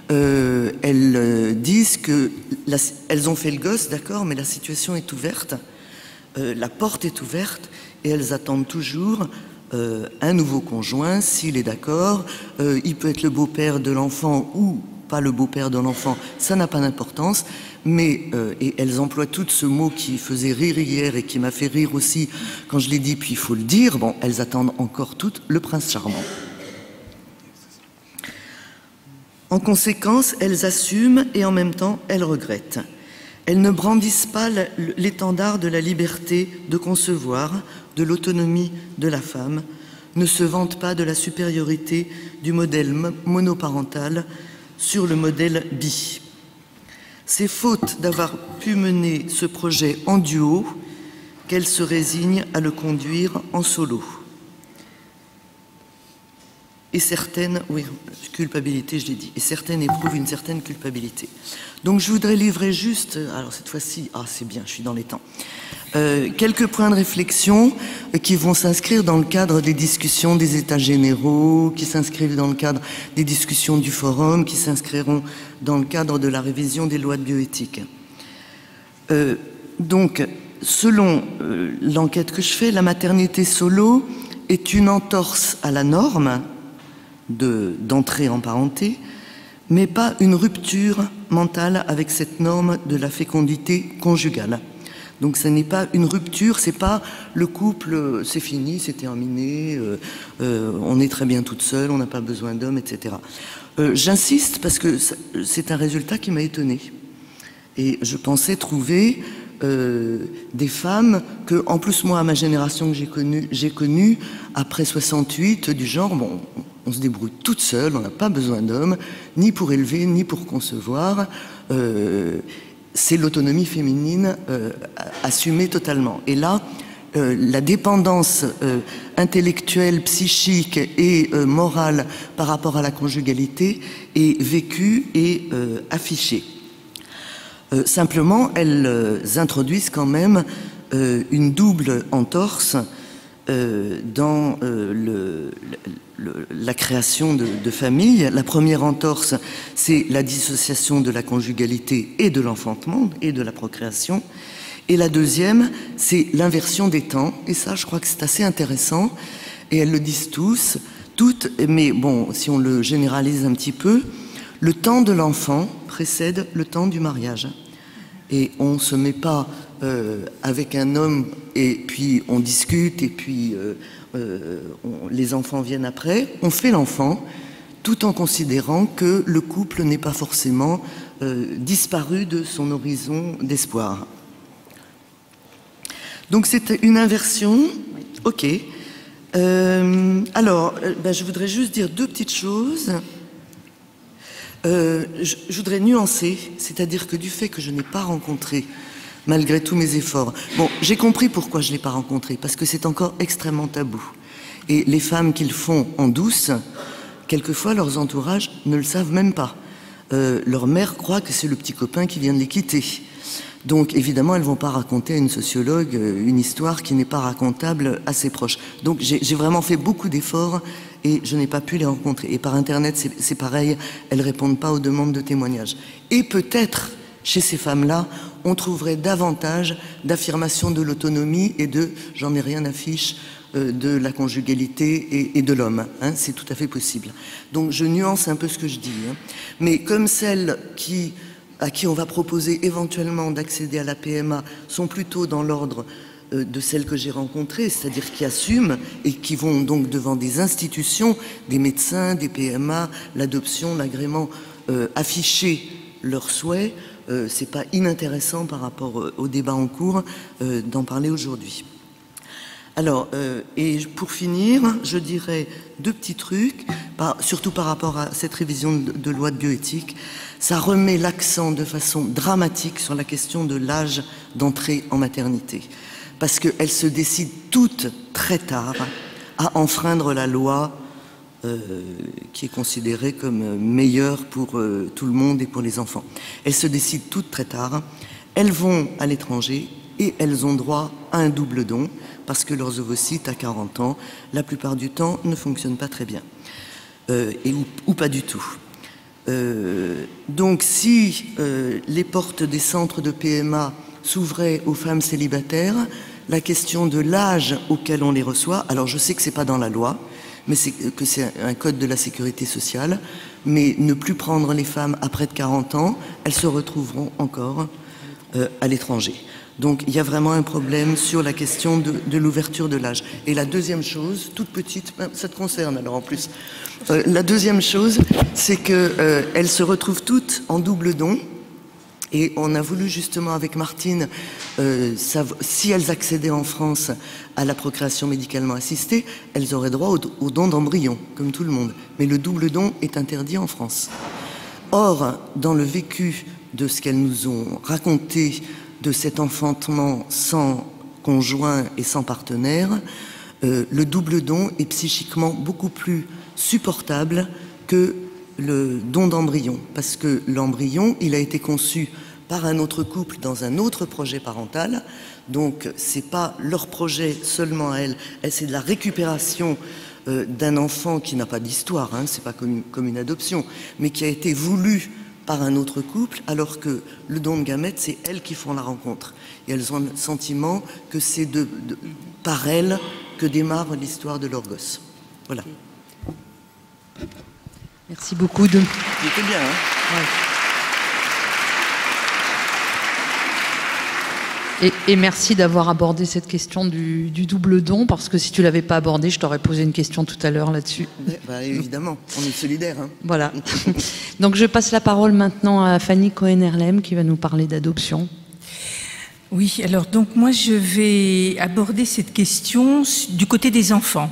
elles disent qu'elles ont fait le gosse, d'accord, mais la situation est ouverte. La porte est ouverte et elles attendent toujours un nouveau conjoint, s'il est d'accord. Il peut être le beau-père de l'enfant ou pas le beau-père de l'enfant, ça n'a pas d'importance. Mais, et elles emploient toutes ce mot qui faisait rire hier et qui m'a fait rire aussi quand je l'ai dit, puis il faut le dire, bon, elles attendent encore toutes le prince charmant. En conséquence, elles assument et en même temps, elles regrettent. Elles ne brandissent pas l'étendard de la liberté de concevoir, de l'autonomie de la femme, ne se vantent pas de la supériorité du modèle monoparental sur le modèle bi. C'est faute d'avoir pu mener ce projet en duo qu'elles se résignent à le conduire en solo. Et certaines, oui, culpabilité, je l'ai dit, et certaines éprouvent une certaine culpabilité. Donc je voudrais livrer juste, alors cette fois-ci, ah c'est bien, je suis dans les temps, quelques points de réflexion qui vont s'inscrire dans le cadre des discussions des États généraux, qui s'inscrivent dans le cadre des discussions du forum, qui s'inscriront dans le cadre de la révision des lois de bioéthique. Donc, selon l'enquête que je fais, la maternité solo est une entorse à la norme d'entrée en parenté, mais pas une rupture mentale avec cette norme de la fécondité conjugale. Donc ce n'est pas une rupture, c'est pas le couple, c'est fini, c'est terminé, on est très bien toute seule, on n'a pas besoin d'hommes, etc. J'insiste parce que c'est un résultat qui m'a étonnée. Et je pensais trouver des femmes que, en plus moi, à ma génération que j'ai connue, après 68, du genre, bon, on se débrouille toute seule, on n'a pas besoin d'hommes, ni pour élever, ni pour concevoir. C'est l'autonomie féminine assumée totalement. Et là, la dépendance intellectuelle, psychique et morale par rapport à la conjugalité est vécue et affichée. Simplement, elles introduisent quand même une double entorse dans la création de familles. La première entorse, c'est la dissociation de la conjugalité et de l'enfantement et de la procréation. Et la deuxième, c'est l'inversion des temps. Et ça, je crois que c'est assez intéressant. Et elles le disent toutes, mais bon, si on le généralise un petit peu, le temps de l'enfant précède le temps du mariage. Et on ne se met pas avec un homme et puis on discute et puis les enfants viennent après. On fait l'enfant tout en considérant que le couple n'est pas forcément disparu de son horizon d'espoir. Donc c'est une inversion. Ok. Alors, je voudrais juste dire deux petites choses. Je voudrais nuancer, c'est-à-dire que du fait que je n'ai pas rencontré, malgré tous mes efforts, bon, j'ai compris pourquoi je ne l'ai pas rencontré, parce que c'est encore extrêmement tabou. Et les femmes qui le font en douce, quelquefois leurs entourages ne le savent même pas. Leur mère croit que c'est le petit copain qui vient de les quitter. Donc évidemment, elles ne vont pas raconter à une sociologue une histoire qui n'est pas racontable à ses proches. Donc j'ai vraiment fait beaucoup d'efforts et je n'ai pas pu les rencontrer. Et par Internet, c'est pareil, elles ne répondent pas aux demandes de témoignages. Et peut-être, chez ces femmes-là, on trouverait davantage d'affirmation de l'autonomie et de « j'en ai rien à fiche » de la conjugalité et de l'homme. Hein, c'est tout à fait possible. Donc je nuance un peu ce que je dis. Hein. Mais comme celles à qui on va proposer éventuellement d'accéder à la PMA sont plutôt dans l'ordre de celles que j'ai rencontrées, c'est-à-dire qui assument et qui vont donc devant des institutions, des médecins, des PMA, l'adoption, l'agrément, afficher leurs souhaits, c'est pas inintéressant par rapport au débat en cours d'en parler aujourd'hui. Alors, et pour finir, je dirais 2 petits trucs, surtout par rapport à cette révision de loi de bioéthique. Ça remet l'accent de façon dramatique sur la question de l'âge d'entrée en maternité. Parce qu'elles se décident toutes très tard à enfreindre la loi qui est considérée comme meilleure pour tout le monde et pour les enfants. Elles se décident toutes très tard, elles vont à l'étranger et elles ont droit à un double don parce que leurs ovocytes à 40 ans, la plupart du temps, ne fonctionnent pas très bien ou pas du tout. Donc si les portes des centres de PMA s'ouvraient aux femmes célibataires, la question de l'âge auquel on les reçoit, alors je sais que c'est pas dans la loi, mais que c'est un code de la sécurité sociale, mais ne plus prendre les femmes après de 40 ans, elles se retrouveront encore à l'étranger. Donc il y a vraiment un problème sur la question de l'ouverture de l'âge. Et la deuxième chose, toute petite, ça te concerne alors en plus, la deuxième chose, c'est qu'elles se retrouvent toutes en double don. Et on a voulu justement avec Martine, si elles accédaient en France à la procréation médicalement assistée, elles auraient droit au don d'embryon, comme tout le monde. Mais le double don est interdit en France. Or, dans le vécu de ce qu'elles nous ont raconté de cet enfantement sans conjoint et sans partenaire, le double don est psychiquement beaucoup plus supportable que le don d'embryon, parce que l'embryon, il a été conçu par un autre couple dans un autre projet parental, donc c'est pas leur projet seulement à elles, c'est de la récupération d'un enfant qui n'a pas d'histoire, hein, c'est pas comme une adoption, mais qui a été voulu par un autre couple, alors que le don de gamètes, c'est elles qui font la rencontre. Et elles ont le sentiment que c'est par elles que démarre l'histoire de leur gosse. Voilà. Merci beaucoup de... C'était bien, hein ouais. Et merci d'avoir abordé cette question du double don, parce que si tu ne l'avais pas abordé, je t'aurais posé une question tout à l'heure là-dessus. Bah, évidemment, on est solidaires. Hein. Voilà. Donc je passe la parole maintenant à Fanny Cohen-Herlem qui va nous parler d'adoption. Oui, alors donc moi je vais aborder cette question du côté des enfants.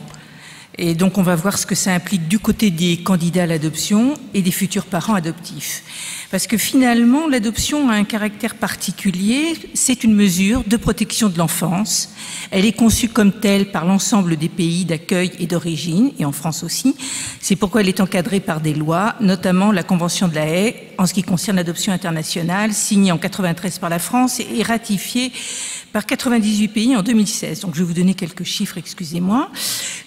Et donc on va voir ce que ça implique du côté des candidats à l'adoption et des futurs parents adoptifs. Parce que finalement, l'adoption a un caractère particulier, c'est une mesure de protection de l'enfance. Elle est conçue comme telle par l'ensemble des pays d'accueil et d'origine, et en France aussi. C'est pourquoi elle est encadrée par des lois, notamment la Convention de La Haye, en ce qui concerne l'adoption internationale, signée en 1993 par la France et ratifiée par 98 pays en 2016. Donc je vais vous donner quelques chiffres, excusez-moi.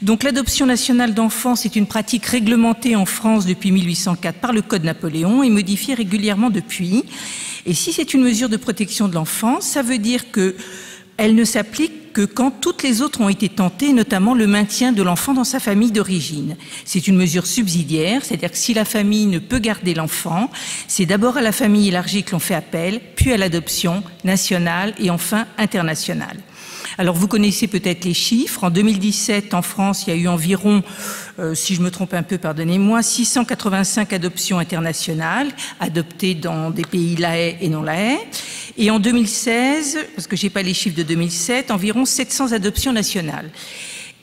Donc l'adoption nationale d'enfants, c'est une pratique réglementée en France depuis 1804 par le Code Napoléon et modifiée régulièrement depuis. Et si c'est une mesure de protection de l'enfant, ça veut dire qu'elle ne s'applique que quand toutes les autres ont été tentées, notamment le maintien de l'enfant dans sa famille d'origine. C'est une mesure subsidiaire, c'est-à-dire que si la famille ne peut garder l'enfant, c'est d'abord à la famille élargie que l'on fait appel, puis à l'adoption nationale et enfin internationale. Alors vous connaissez peut-être les chiffres. En 2017, en France, il y a eu environ, si je me trompe un peu, pardonnez-moi, 685 adoptions internationales adoptées dans des pays La Haye et non La Haye. Et en 2016, parce que je n'ai pas les chiffres de 2007, environ 700 adoptions nationales.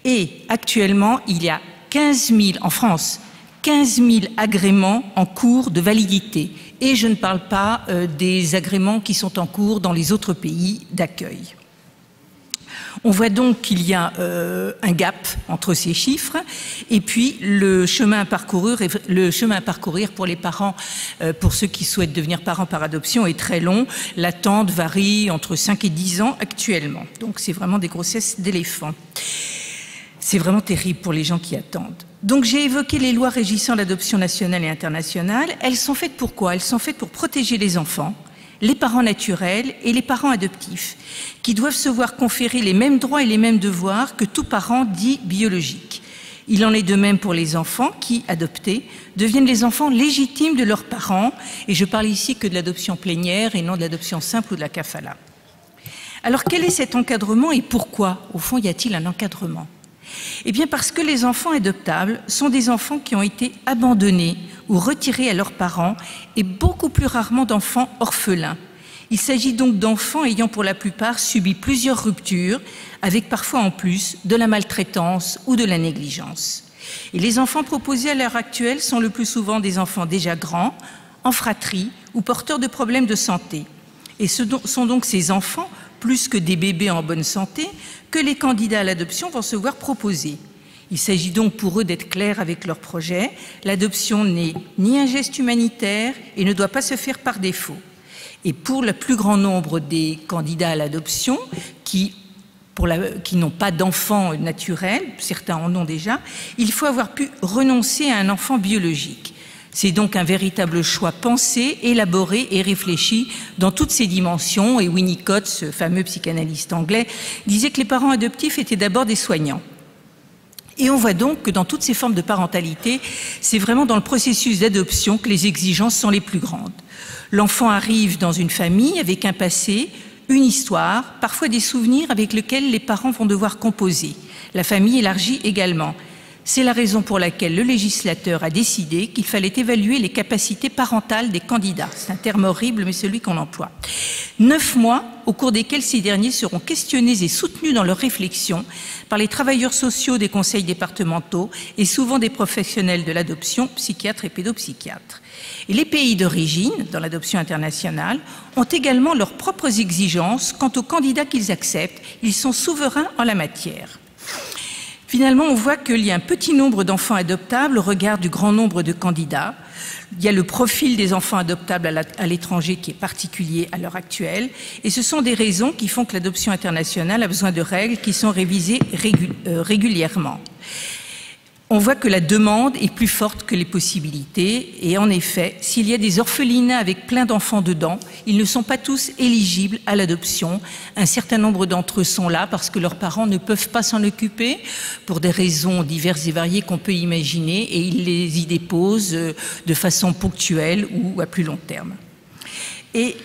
Et actuellement, il y a 15 000, en France, 15 000 agréments en cours de validité. Et je ne parle pas des agréments qui sont en cours dans les autres pays d'accueil. On voit donc qu'il y a un gap entre ces chiffres et puis le chemin à parcourir pour les parents, pour ceux qui souhaitent devenir parents par adoption est très long. L'attente varie entre 5 et 10 ans actuellement. Donc c'est vraiment des grossesses d'éléphants. C'est vraiment terrible pour les gens qui attendent. Donc j'ai évoqué les lois régissant l'adoption nationale et internationale. Elles sont faites pour quoi? Elles sont faites pour protéger les enfants, les parents naturels et les parents adoptifs, qui doivent se voir conférer les mêmes droits et les mêmes devoirs que tout parent dit biologique. Il en est de même pour les enfants qui, adoptés, deviennent les enfants légitimes de leurs parents, et je parle ici que de l'adoption plénière et non de l'adoption simple ou de la kafala. Alors quel est cet encadrement et pourquoi, au fond, y a-t-il un encadrement? Eh bien parce que les enfants adoptables sont des enfants qui ont été abandonnés ou retirés à leurs parents et beaucoup plus rarement d'enfants orphelins. Il s'agit donc d'enfants ayant pour la plupart subi plusieurs ruptures, avec parfois en plus de la maltraitance ou de la négligence. Et les enfants proposés à l'heure actuelle sont le plus souvent des enfants déjà grands, en fratrie ou porteurs de problèmes de santé. Et ce sont donc ces enfants, plus que des bébés en bonne santé, que les candidats à l'adoption vont se voir proposer. Il s'agit donc pour eux d'être clairs avec leur projet. L'adoption n'est ni un geste humanitaire et ne doit pas se faire par défaut. Et pour le plus grand nombre des candidats à l'adoption qui n'ont pas d'enfants naturels, certains en ont déjà, il faut avoir pu renoncer à un enfant biologique. C'est donc un véritable choix pensé, élaboré et réfléchi dans toutes ses dimensions. Et Winnicott, ce fameux psychanalyste anglais, disait que les parents adoptifs étaient d'abord des soignants. Et on voit donc que dans toutes ces formes de parentalité, c'est vraiment dans le processus d'adoption que les exigences sont les plus grandes. L'enfant arrive dans une famille avec un passé, une histoire, parfois des souvenirs avec lesquels les parents vont devoir composer. La famille élargie également. C'est la raison pour laquelle le législateur a décidé qu'il fallait évaluer les capacités parentales des candidats. C'est un terme horrible, mais celui qu'on emploie. 9 mois au cours desquels ces derniers seront questionnés et soutenus dans leurs réflexions par les travailleurs sociaux des conseils départementaux et souvent des professionnels de l'adoption, psychiatres et pédopsychiatres. Et les pays d'origine, dans l'adoption internationale, ont également leurs propres exigences quant aux candidats qu'ils acceptent. Ils sont souverains en la matière. Finalement, on voit qu'il y a un petit nombre d'enfants adoptables au regard du grand nombre de candidats. Il y a le profil des enfants adoptables à l'étranger qui est particulier à l'heure actuelle. Et ce sont des raisons qui font que l'adoption internationale a besoin de règles qui sont révisées régulièrement. On voit que la demande est plus forte que les possibilités. Et en effet, s'il y a des orphelinats avec plein d'enfants dedans, ils ne sont pas tous éligibles à l'adoption. Un certain nombre d'entre eux sont là parce que leurs parents ne peuvent pas s'en occuper pour des raisons diverses et variées qu'on peut imaginer et ils les y déposent de façon ponctuelle ou à plus long terme. Et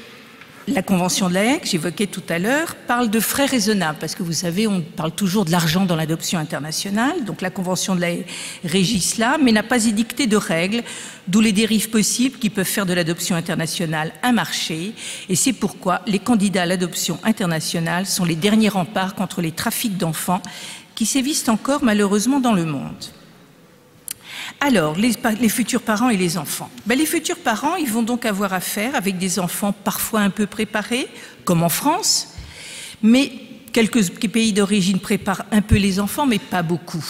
la Convention de la Haye, que j'évoquais tout à l'heure, parle de frais raisonnables, parce que vous savez, on parle toujours de l'argent dans l'adoption internationale, donc la Convention de la Haye régit cela, mais n'a pas édicté de règles, d'où les dérives possibles qui peuvent faire de l'adoption internationale un marché, et c'est pourquoi les candidats à l'adoption internationale sont les derniers remparts contre les trafics d'enfants qui sévissent encore malheureusement dans le monde. Alors, les futurs parents et les enfants. Les futurs parents, ils vont donc avoir affaire avec des enfants parfois un peu préparés, comme en France, mais quelques pays d'origine préparent un peu les enfants, mais pas beaucoup.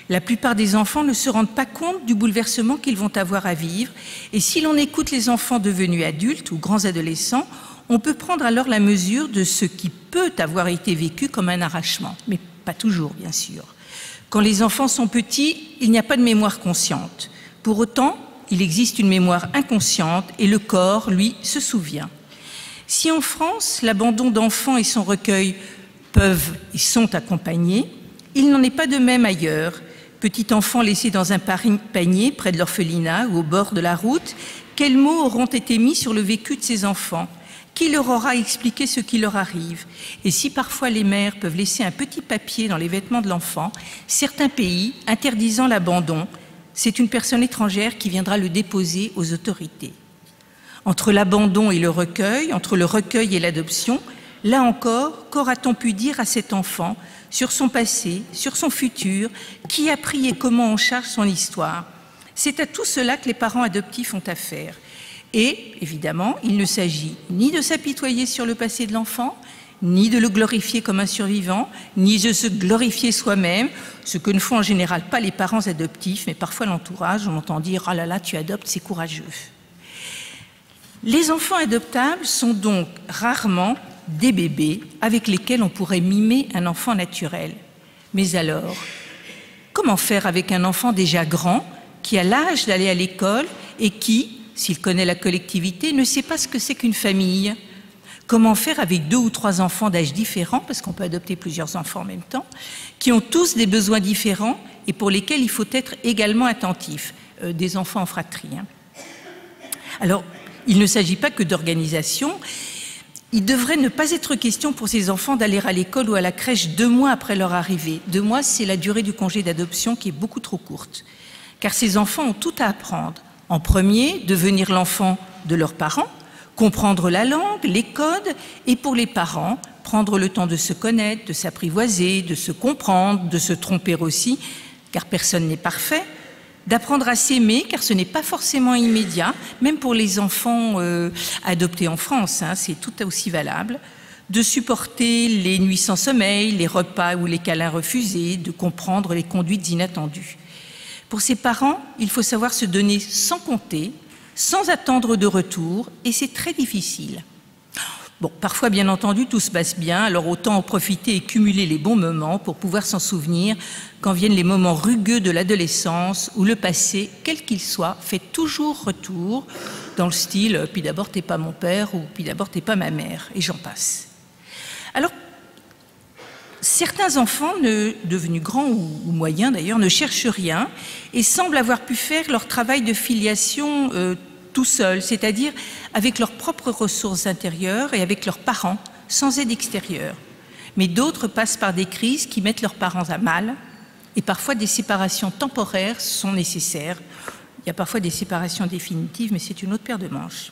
La plupart des enfants ne se rendent pas compte du bouleversement qu'ils vont avoir à vivre, et si l'on écoute les enfants devenus adultes ou grands adolescents, on peut prendre alors la mesure de ce qui peut avoir été vécu comme un arrachement, mais pas toujours, bien sûr. Quand les enfants sont petits, il n'y a pas de mémoire consciente. Pour autant, il existe une mémoire inconsciente et le corps, lui, se souvient. Si en France, l'abandon d'enfants et son recueil peuvent et sont accompagnés, il n'en est pas de même ailleurs. Petit enfant laissé dans un panier près de l'orphelinat ou au bord de la route, quels mots auront été mis sur le vécu de ces enfants ? Qui leur aura expliqué ce qui leur arrive? Et si parfois les mères peuvent laisser un petit papier dans les vêtements de l'enfant, certains pays interdisant l'abandon, c'est une personne étrangère qui viendra le déposer aux autorités. Entre l'abandon et le recueil, entre le recueil et l'adoption, là encore, qu'aura-t-on pu dire à cet enfant sur son passé, sur son futur, qui a pris et comment on charge son histoire? C'est à tout cela que les parents adoptifs ont affaire. Et, évidemment, il ne s'agit ni de s'apitoyer sur le passé de l'enfant, ni de le glorifier comme un survivant, ni de se glorifier soi-même, ce que ne font en général pas les parents adoptifs, mais parfois l'entourage, on entend dire « Ah là là, tu adoptes, c'est courageux ». Les enfants adoptables sont donc rarement des bébés avec lesquels on pourrait mimer un enfant naturel. Mais alors, comment faire avec un enfant déjà grand, qui a l'âge d'aller à l'école et qui, s'il connaît la collectivité, ne sait pas ce que c'est qu'une famille, Comment faire avec 2 ou 3 enfants d'âge différents, parce qu'on peut adopter plusieurs enfants en même temps, qui ont tous des besoins différents et pour lesquels il faut être également attentif, des enfants en fratrie. Hein. Alors, il ne s'agit pas que d'organisation. Il devrait ne pas être question pour ces enfants d'aller à l'école ou à la crèche 2 mois après leur arrivée. 2 mois, c'est la durée du congé d'adoption qui est beaucoup trop courte. Car ces enfants ont tout à apprendre. En premier, devenir l'enfant de leurs parents, comprendre la langue, les codes, et pour les parents, prendre le temps de se connaître, de s'apprivoiser, de se comprendre, de se tromper aussi, car personne n'est parfait, d'apprendre à s'aimer, car ce n'est pas forcément immédiat, même pour les enfants adoptés en France, hein, c'est tout aussi valable, de supporter les nuits sans sommeil, les repas ou les câlins refusés, de comprendre les conduites inattendues. Pour ces parents, il faut savoir se donner sans compter, sans attendre de retour, et c'est très difficile. Bon, parfois, bien entendu, tout se passe bien, alors autant en profiter et cumuler les bons moments pour pouvoir s'en souvenir quand viennent les moments rugueux de l'adolescence où le passé, quel qu'il soit, fait toujours retour, dans le style « puis d'abord t'es pas mon père » ou « puis d'abord t'es pas ma mère » et j'en passe. Alors, certains enfants, devenus grands ou moyens d'ailleurs, ne cherchent rien et semblent avoir pu faire leur travail de filiation tout seuls, c'est-à-dire avec leurs propres ressources intérieures et avec leurs parents, sans aide extérieure. Mais d'autres passent par des crises qui mettent leurs parents à mal et parfois des séparations temporaires sont nécessaires. Il y a parfois des séparations définitives, mais c'est une autre paire de manches.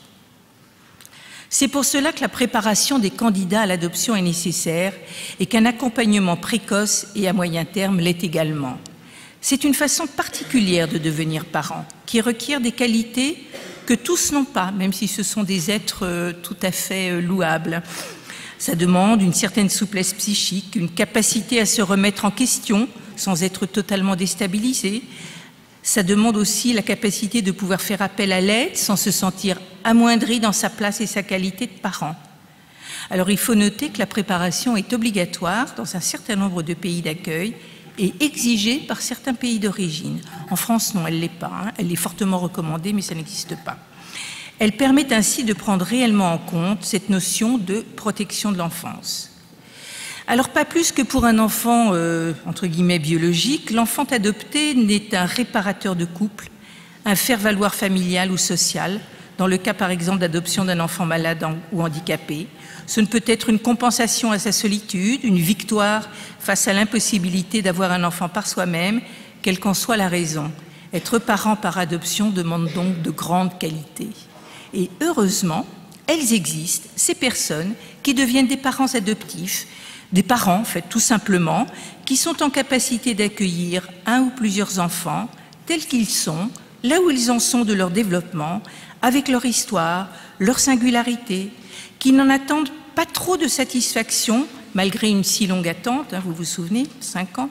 C'est pour cela que la préparation des candidats à l'adoption est nécessaire et qu'un accompagnement précoce et à moyen terme l'est également. C'est une façon particulière de devenir parent qui requiert des qualités que tous n'ont pas, même si ce sont des êtres tout à fait louables. Ça demande une certaine souplesse psychique, une capacité à se remettre en question sans être totalement déstabilisé. Ça demande aussi la capacité de pouvoir faire appel à l'aide sans se sentir amoindri dans sa place et sa qualité de parent. Alors il faut noter que la préparation est obligatoire dans un certain nombre de pays d'accueil et exigée par certains pays d'origine. En France, non, elle ne l'est pas. Hein. Elle est fortement recommandée, mais ça n'existe pas. Elle permet ainsi de prendre réellement en compte cette notion de protection de l'enfance. Alors pas plus que pour un enfant, entre guillemets, biologique, l'enfant adopté n'est un réparateur de couple, un faire-valoir familial ou social, dans le cas par exemple d'adoption d'un enfant malade ou handicapé. Ce ne peut être une compensation à sa solitude, une victoire face à l'impossibilité d'avoir un enfant par soi-même, quelle qu'en soit la raison. Être parent par adoption demande donc de grandes qualités. Et heureusement, elles existent, ces personnes qui deviennent des parents adoptifs, des parents, en fait, tout simplement, qui sont en capacité d'accueillir un ou plusieurs enfants tels qu'ils sont, là où ils en sont de leur développement, avec leur histoire, leur singularité, qui n'en attendent pas trop de satisfaction, malgré une si longue attente, hein, vous vous souvenez, 5 ans.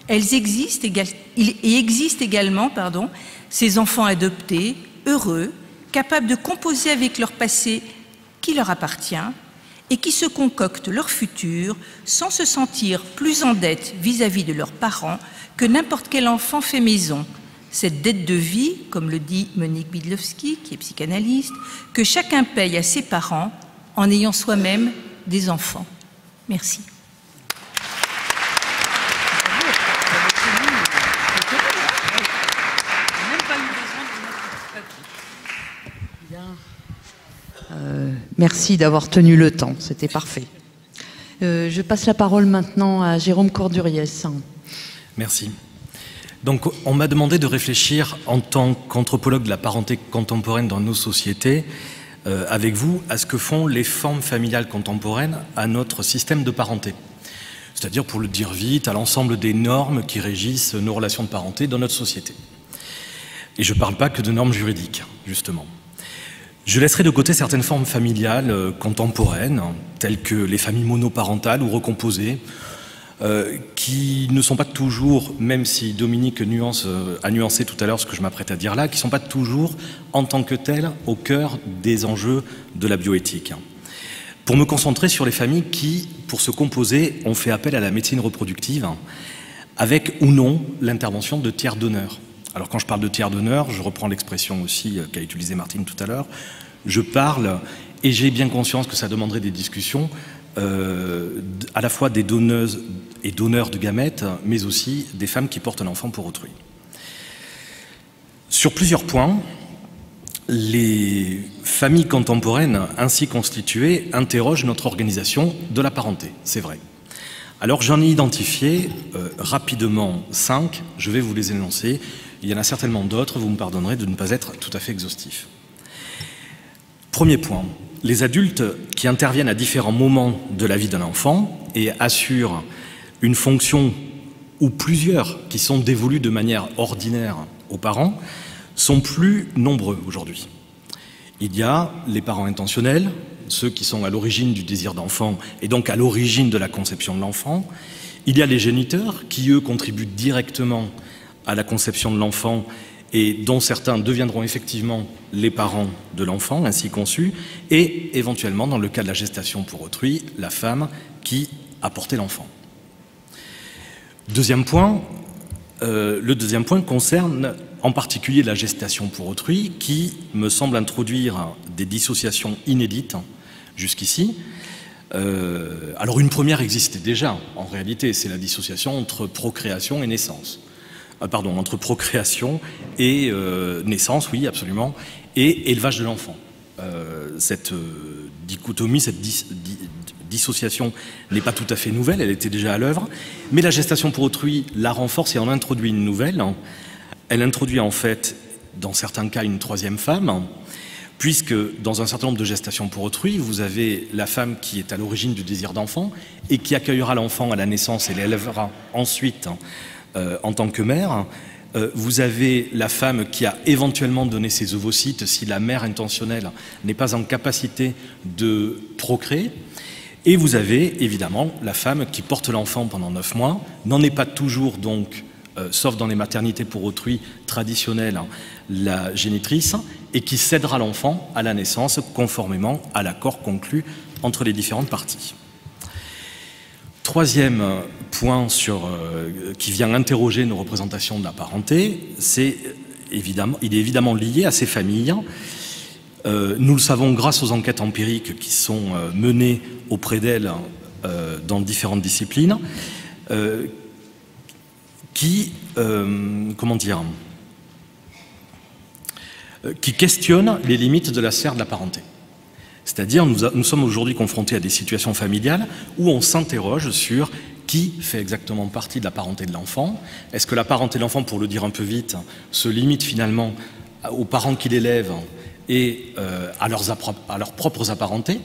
Elles existent également, ces enfants adoptés, heureux, capables de composer avec leur passé qui leur appartient, et qui se concoctent leur futur sans se sentir plus en dette vis-à-vis de leurs parents que n'importe quel enfant fait maison. Cette dette de vie, comme le dit Monique Bydlowski, qui est psychanalyste, que chacun paye à ses parents en ayant soi-même des enfants. Merci. Merci d'avoir tenu le temps, c'était parfait. Je passe la parole maintenant à Jérôme Corduriès. Merci. Donc, on m'a demandé de réfléchir en tant qu'anthropologue de la parenté contemporaine dans nos sociétés, avec vous, à ce que font les formes familiales contemporaines à notre système de parenté. C'est-à-dire, pour le dire vite, à l'ensemble des normes qui régissent nos relations de parenté dans notre société. Et je ne parle pas que de normes juridiques, justement. Je laisserai de côté certaines formes familiales contemporaines, telles que les familles monoparentales ou recomposées, qui ne sont pas toujours, même si Dominique a nuancé tout à l'heure ce que je m'apprête à dire là, qui ne sont pas toujours, en tant que telles, au cœur des enjeux de la bioéthique. Pour me concentrer sur les familles qui, pour se composer, ont fait appel à la médecine reproductive, avec ou non l'intervention de tiers donneurs. Alors quand je parle de tiers donneurs, je reprends l'expression aussi qu'a utilisée Martine tout à l'heure, je parle Et j'ai bien conscience que ça demanderait des discussions à la fois des donneuses et donneurs de gamètes, mais aussi des femmes qui portent l'enfant pour autrui. Sur plusieurs points, les familles contemporaines ainsi constituées interrogent notre organisation de la parenté, c'est vrai. Alors j'en ai identifié rapidement 5, je vais vous les énoncer. Il y en a certainement d'autres, vous me pardonnerez de ne pas être tout à fait exhaustif. Premier point, les adultes qui interviennent à différents moments de la vie d'un enfant et assurent une fonction ou plusieurs qui sont dévolues de manière ordinaire aux parents sont plus nombreux aujourd'hui. Il y a les parents intentionnels, ceux qui sont à l'origine du désir d'enfant et donc à l'origine de la conception de l'enfant. Il y a les géniteurs qui, eux, contribuent directement à la conception de l'enfant et dont certains deviendront effectivement les parents de l'enfant ainsi conçu, et éventuellement, dans le cas de la gestation pour autrui, la femme qui a porté l'enfant. Deuxième point, le deuxième point concerne en particulier la gestation pour autrui, qui me semble introduire des dissociations inédites jusqu'ici. Alors une première existait déjà, en réalité, c'est la dissociation entre procréation et naissance. Pardon, entre procréation et naissance, oui, absolument, et élevage de l'enfant. Cette dichotomie, cette dissociation n'est pas tout à fait nouvelle, elle était déjà à l'œuvre, mais la gestation pour autrui la renforce et en introduit une nouvelle. Elle introduit en fait, dans certains cas, une troisième femme, puisque dans un certain nombre de gestations pour autrui, vous avez la femme qui est à l'origine du désir d'enfant et qui accueillera l'enfant à la naissance et l'élèvera ensuite en tant que mère. Vous avez la femme qui a éventuellement donné ses ovocytes si la mère intentionnelle n'est pas en capacité de procréer. Et vous avez évidemment la femme qui porte l'enfant pendant 9 mois, n'en est pas toujours donc, sauf dans les maternités pour autrui traditionnelles, la génitrice, et qui cédera l'enfant à la naissance conformément à l'accord conclu entre les différentes parties. Troisième point qui vient interroger nos représentations de la parenté, il est évidemment lié à ces familles. Nous le savons grâce aux enquêtes empiriques qui sont menées auprès d'elles dans différentes disciplines, qui questionnent les limites de la sphère de la parenté. C'est-à-dire, nous sommes aujourd'hui confrontés à des situations familiales où on s'interroge sur qui fait exactement partie de la parenté de l'enfant. Est-ce que la parenté de l'enfant, pour le dire un peu vite, se limite finalement aux parents qui l'élèvent et à leurs propres apparentés?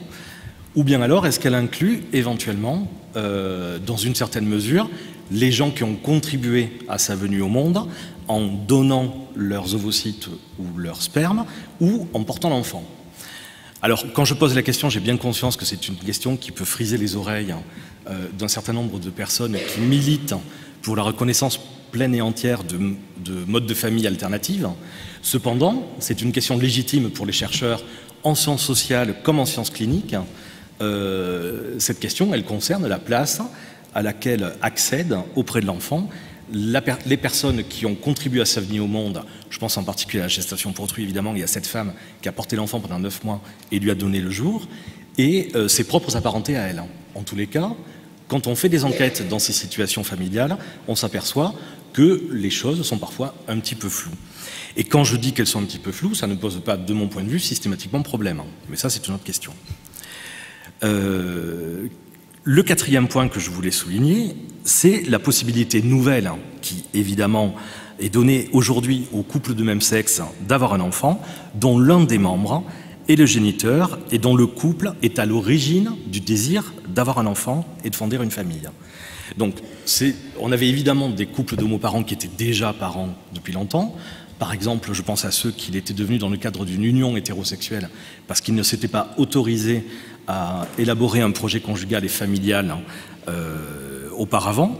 Ou bien alors, est-ce qu'elle inclut éventuellement, dans une certaine mesure, les gens qui ont contribué à sa venue au monde en donnant leurs ovocytes ou leur sperme ou en portant l'enfant? Alors, quand je pose la question, j'ai bien conscience que c'est une question qui peut friser les oreilles d'un certain nombre de personnes qui militent pour la reconnaissance pleine et entière de modes de famille alternatifs. Cependant, c'est une question légitime pour les chercheurs en sciences sociales comme en sciences cliniques. Cette question, elle concerne la place à laquelle accèdent auprès de l'enfant les personnes qui ont contribué à sa venue au monde. Je pense en particulier à la gestation pour autrui, évidemment. Il y a cette femme qui a porté l'enfant pendant 9 mois et lui a donné le jour, et ses propres apparentés à elle. En tous les cas, quand on fait des enquêtes dans ces situations familiales, on s'aperçoit que les choses sont parfois un petit peu floues. Et quand je dis qu'elles sont un petit peu floues, ça ne pose pas, de mon point de vue, systématiquement problème. Mais ça, c'est une autre question. Le quatrième point que je voulais souligner, c'est la possibilité nouvelle qui, évidemment, est donnée aujourd'hui aux couples de même sexe d'avoir un enfant dont l'un des membres est le géniteur et dont le couple est à l'origine du désir d'avoir un enfant et de fonder une famille. Donc, on avait évidemment des couples d'homoparents qui étaient déjà parents depuis longtemps. Par exemple, je pense à ceux qui l'étaient devenus dans le cadre d'une union hétérosexuelle parce qu'ils ne s'étaient pas autorisés à élaborer un projet conjugal et familial auparavant,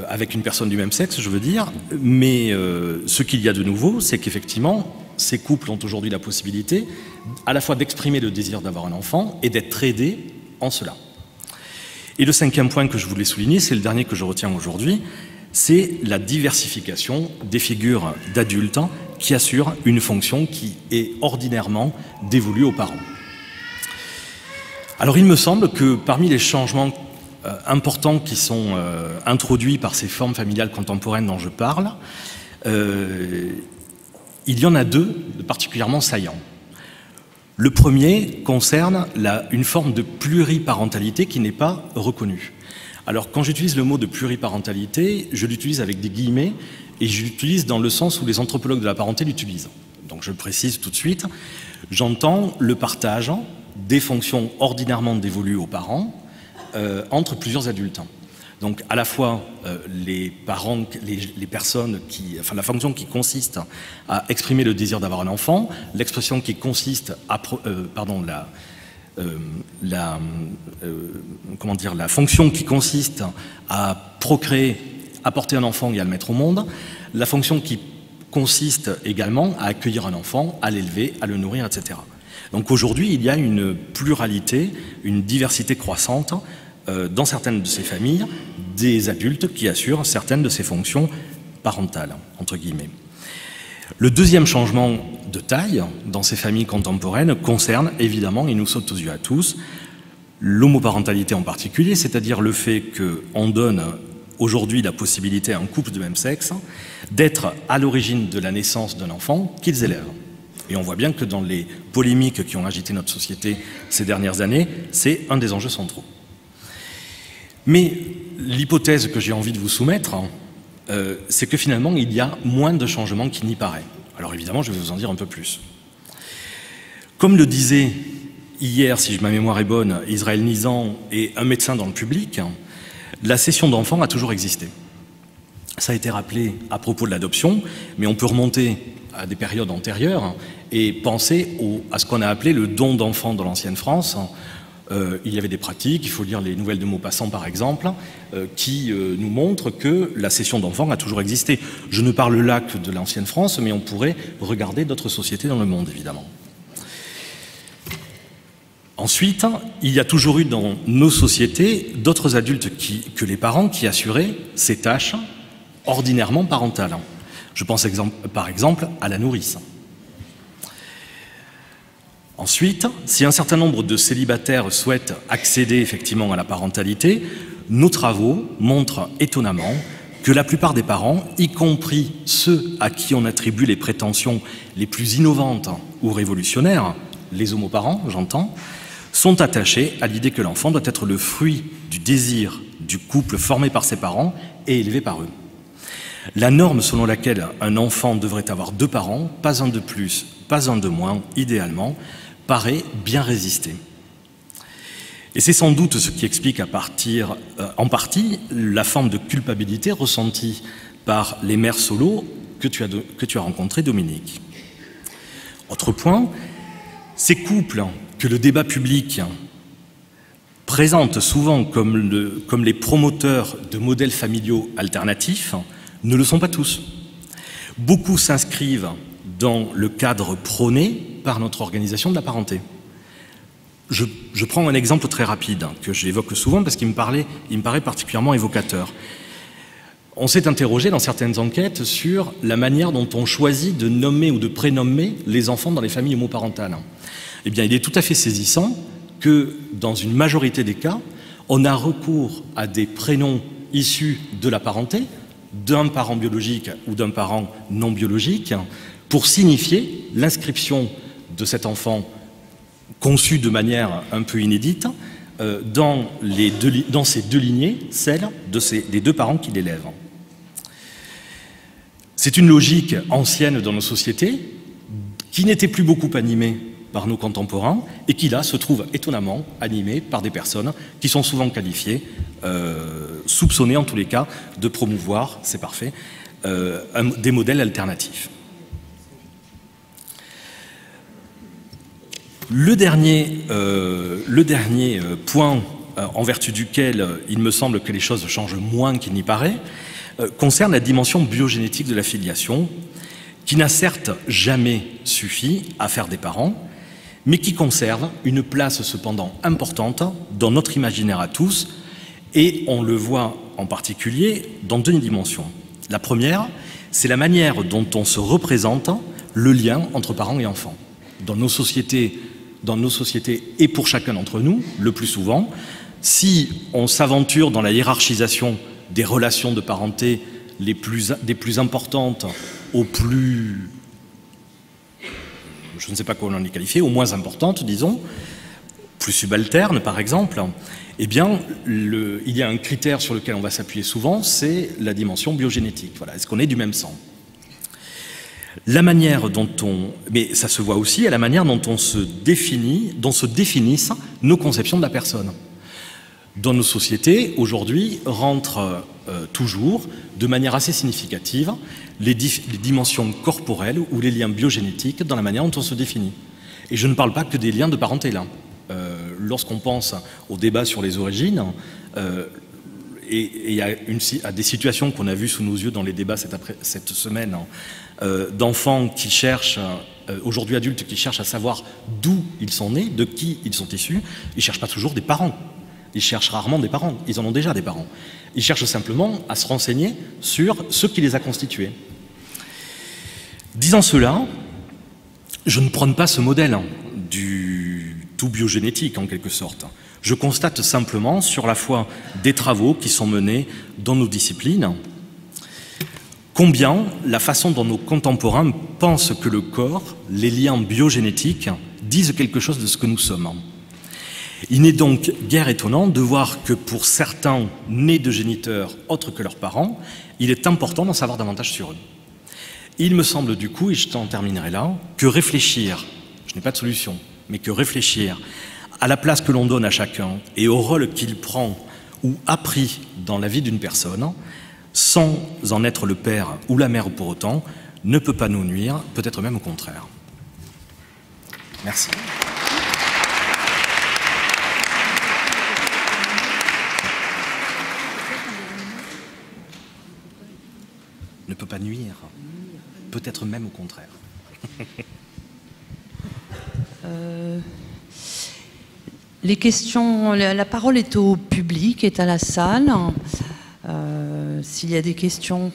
avec une personne du même sexe, je veux dire. Mais ce qu'il y a de nouveau, c'est qu'effectivement, ces couples ont aujourd'hui la possibilité à la fois d'exprimer le désir d'avoir un enfant et d'être aidés en cela. Et le cinquième point que je voulais souligner, c'est le dernier que je retiens aujourd'hui, c'est la diversification des figures d'adultes qui assurent une fonction qui est ordinairement dévolue aux parents. Alors il me semble que parmi les changements importants qui sont introduits par ces formes familiales contemporaines dont je parle, il y en a deux particulièrement saillants. Le premier concerne une forme de pluriparentalité qui n'est pas reconnue. Alors quand j'utilise le mot de pluriparentalité, je l'utilise avec des guillemets et je l'utilise dans le sens où les anthropologues de la parenté l'utilisent. Donc je le précise tout de suite, j'entends le partage des fonctions ordinairement dévolues aux parents entre plusieurs adultes. Donc à la fois les parents, les personnes enfin la fonction qui consiste à exprimer le désir d'avoir un enfant, l'expression qui consiste à la fonction qui consiste à procréer, à porter un enfant et à le mettre au monde, la fonction qui consiste également à accueillir un enfant, à l'élever, à le nourrir, etc. Donc aujourd'hui, il y a une pluralité, une diversité croissante dans certaines de ces familles, des adultes qui assurent certaines de ces fonctions parentales, entre guillemets. Le deuxième changement de taille dans ces familles contemporaines concerne évidemment, et nous saute aux yeux à tous, l'homoparentalité en particulier, c'est-à-dire le fait qu'on donne aujourd'hui la possibilité à un couple de même sexe d'être à l'origine de la naissance d'un enfant qu'ils élèvent. Et on voit bien que dans les polémiques qui ont agité notre société ces dernières années, c'est un des enjeux centraux. Mais l'hypothèse que j'ai envie de vous soumettre, c'est que finalement, il y a moins de changements qu'il n'y paraît. Alors évidemment, je vais vous en dire un peu plus. Comme le disait hier, si ma mémoire est bonne, Israël Nizan et un médecin dans le public, la cession d'enfants a toujours existé. Ça a été rappelé à propos de l'adoption, mais on peut remonter à des périodes antérieures et penser à ce qu'on a appelé le don d'enfants dans l'ancienne France. Il y avait des pratiques, il faut lire les Nouvelles de Maupassant par exemple, qui nous montrent que la cession d'enfants a toujours existé. Je ne parle là que de l'ancienne France, mais on pourrait regarder d'autres sociétés dans le monde, évidemment. Ensuite, il y a toujours eu dans nos sociétés d'autres adultes que les parents qui assuraient ces tâches ordinairement parentales. Je pense par exemple à la nourrice. Ensuite, si un certain nombre de célibataires souhaitent accéder effectivement à la parentalité, nos travaux montrent étonnamment que la plupart des parents, y compris ceux à qui on attribue les prétentions les plus innovantes ou révolutionnaires, les homoparents, j'entends, sont attachés à l'idée que l'enfant doit être le fruit du désir du couple formé par ses parents et élevé par eux. La norme selon laquelle un enfant devrait avoir 2 parents, pas un de plus, pas un de moins, idéalement, paraît bien résister. Et c'est sans doute ce qui explique en partie la forme de culpabilité ressentie par les mères solo que tu as rencontrées, Dominique. Autre point, ces couples que le débat public présente souvent comme les promoteurs de modèles familiaux alternatifs ne le sont pas tous. Beaucoup s'inscrivent dans le cadre prôné par notre organisation de la parenté. Je prends un exemple très rapide que j'évoque souvent parce qu'il me paraît particulièrement évocateur. On s'est interrogé dans certaines enquêtes sur la manière dont on choisit de nommer ou de prénommer les enfants dans les familles homoparentales. Eh bien, il est tout à fait saisissant que, dans une majorité des cas, on a recours à des prénoms issus de la parenté, d'un parent biologique ou d'un parent non biologique, pour signifier l'inscription de cet enfant conçu de manière un peu inédite dans ces 2 lignées, celle des 2 parents qui l'élèvent. C'est une logique ancienne dans nos sociétés qui n'était plus beaucoup animée par nos contemporains et qui là se trouve étonnamment animée par des personnes qui sont souvent qualifiées, soupçonnées en tous les cas, de promouvoir, c'est parfait, des modèles alternatifs. Le dernier point en vertu duquel il me semble que les choses changent moins qu'il n'y paraît concerne la dimension biogénétique de la filiation, qui n'a certes jamais suffi à faire des parents, mais qui conserve une place cependant importante dans notre imaginaire à tous, et on le voit en particulier dans 2 dimensions. La première, c'est la manière dont on se représente le lien entre parents et enfants. Dans nos sociétés dans nos sociétés et pour chacun d'entre nous, le plus souvent, si on s'aventure dans la hiérarchisation des relations de parenté des plus importantes aux plus, je ne sais pas comment on les qualifier, aux moins importantes, disons, plus subalternes par exemple, eh bien, il y a un critère sur lequel on va s'appuyer souvent, c'est la dimension biogénétique. Voilà, est-ce qu'on est du même sang? La manière dont mais ça se voit aussi à la manière dont on se définit, dont se définissent nos conceptions de la personne. Dans nos sociétés, aujourd'hui, rentrent toujours, de manière assez significative, les dimensions corporelles ou les liens biogénétiques dans la manière dont on se définit. Et je ne parle pas que des liens de parenté, là. Lorsqu'on pense au débat sur les origines, et à des situations qu'on a vues sous nos yeux dans les débats cette semaine, d'enfants qui cherchent, aujourd'hui adultes, qui cherchent à savoir d'où ils sont nés, de qui ils sont issus, ils ne cherchent pas toujours des parents. Ils cherchent rarement des parents, ils en ont déjà des parents. Ils cherchent simplement à se renseigner sur ce qui les a constitués. Disant cela, je ne prône pas ce modèle du tout biogénétique en quelque sorte. Je constate simplement sur la foi des travaux qui sont menés dans nos disciplines, combien la façon dont nos contemporains pensent que le corps, les liens biogénétiques, disent quelque chose de ce que nous sommes. Il n'est donc guère étonnant de voir que pour certains nés de géniteurs autres que leurs parents, il est important d'en savoir davantage sur eux. Il me semble du coup, et je t'en terminerai là, que réfléchir, je n'ai pas de solution, mais que réfléchir à la place que l'on donne à chacun et au rôle qu'il prend ou a pris dans la vie d'une personne, sans en être le père ou la mère pour autant, ne peut pas nous nuire, peut-être même au contraire. Merci. Ne peut pas nuire, peut-être même au contraire. Les questions, la parole est au public, est à la salle. S'il y a des questions.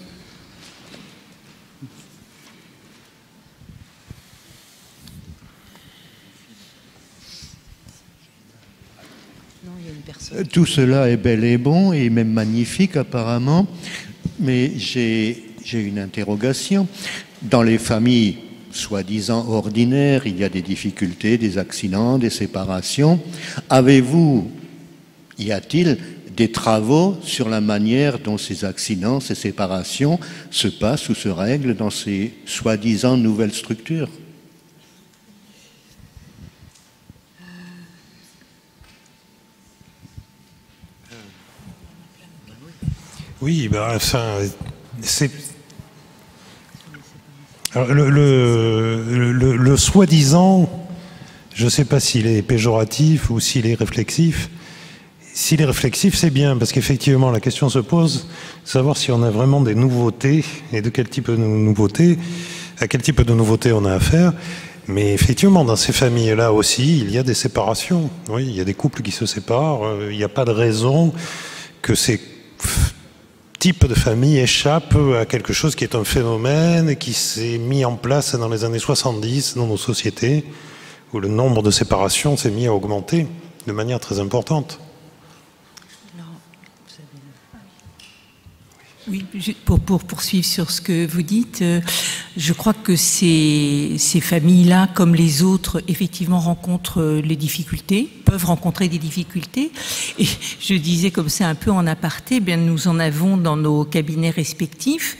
Non, il y a une personne. Tout cela est bel et bon et même magnifique apparemment, mais j'ai une interrogation. Dans les familles soi-disant ordinaires, il y a des difficultés, des accidents, des séparations. Y a-t-il des travaux sur la manière dont ces accidents, ces séparations se passent ou se règlent dans ces soi-disant nouvelles structures? Oui, c'est... Alors, le soi-disant, je ne sais pas s'il est péjoratif ou s'il est réflexif. S'il est réflexif, c'est bien, parce qu'effectivement, la question se pose, savoir si on a vraiment des nouveautés, et de quel type de nouveautés, à quel type de nouveautés on a affaire. Mais effectivement, dans ces familles-là aussi, il y a des séparations. Oui, il y a des couples qui se séparent. Il n'y a pas de raison que ces type de famille échappe à quelque chose qui est un phénomène et qui s'est mis en place dans les années 70 dans nos sociétés, où le nombre de séparations s'est mis à augmenter de manière très importante. Oui, pour poursuivre sur ce que vous dites, je crois que ces familles-là, comme les autres, effectivement rencontrent les difficultés, peuvent rencontrer des difficultés. Et je disais comme ça un peu en aparté, bien nous en avons dans nos cabinets respectifs.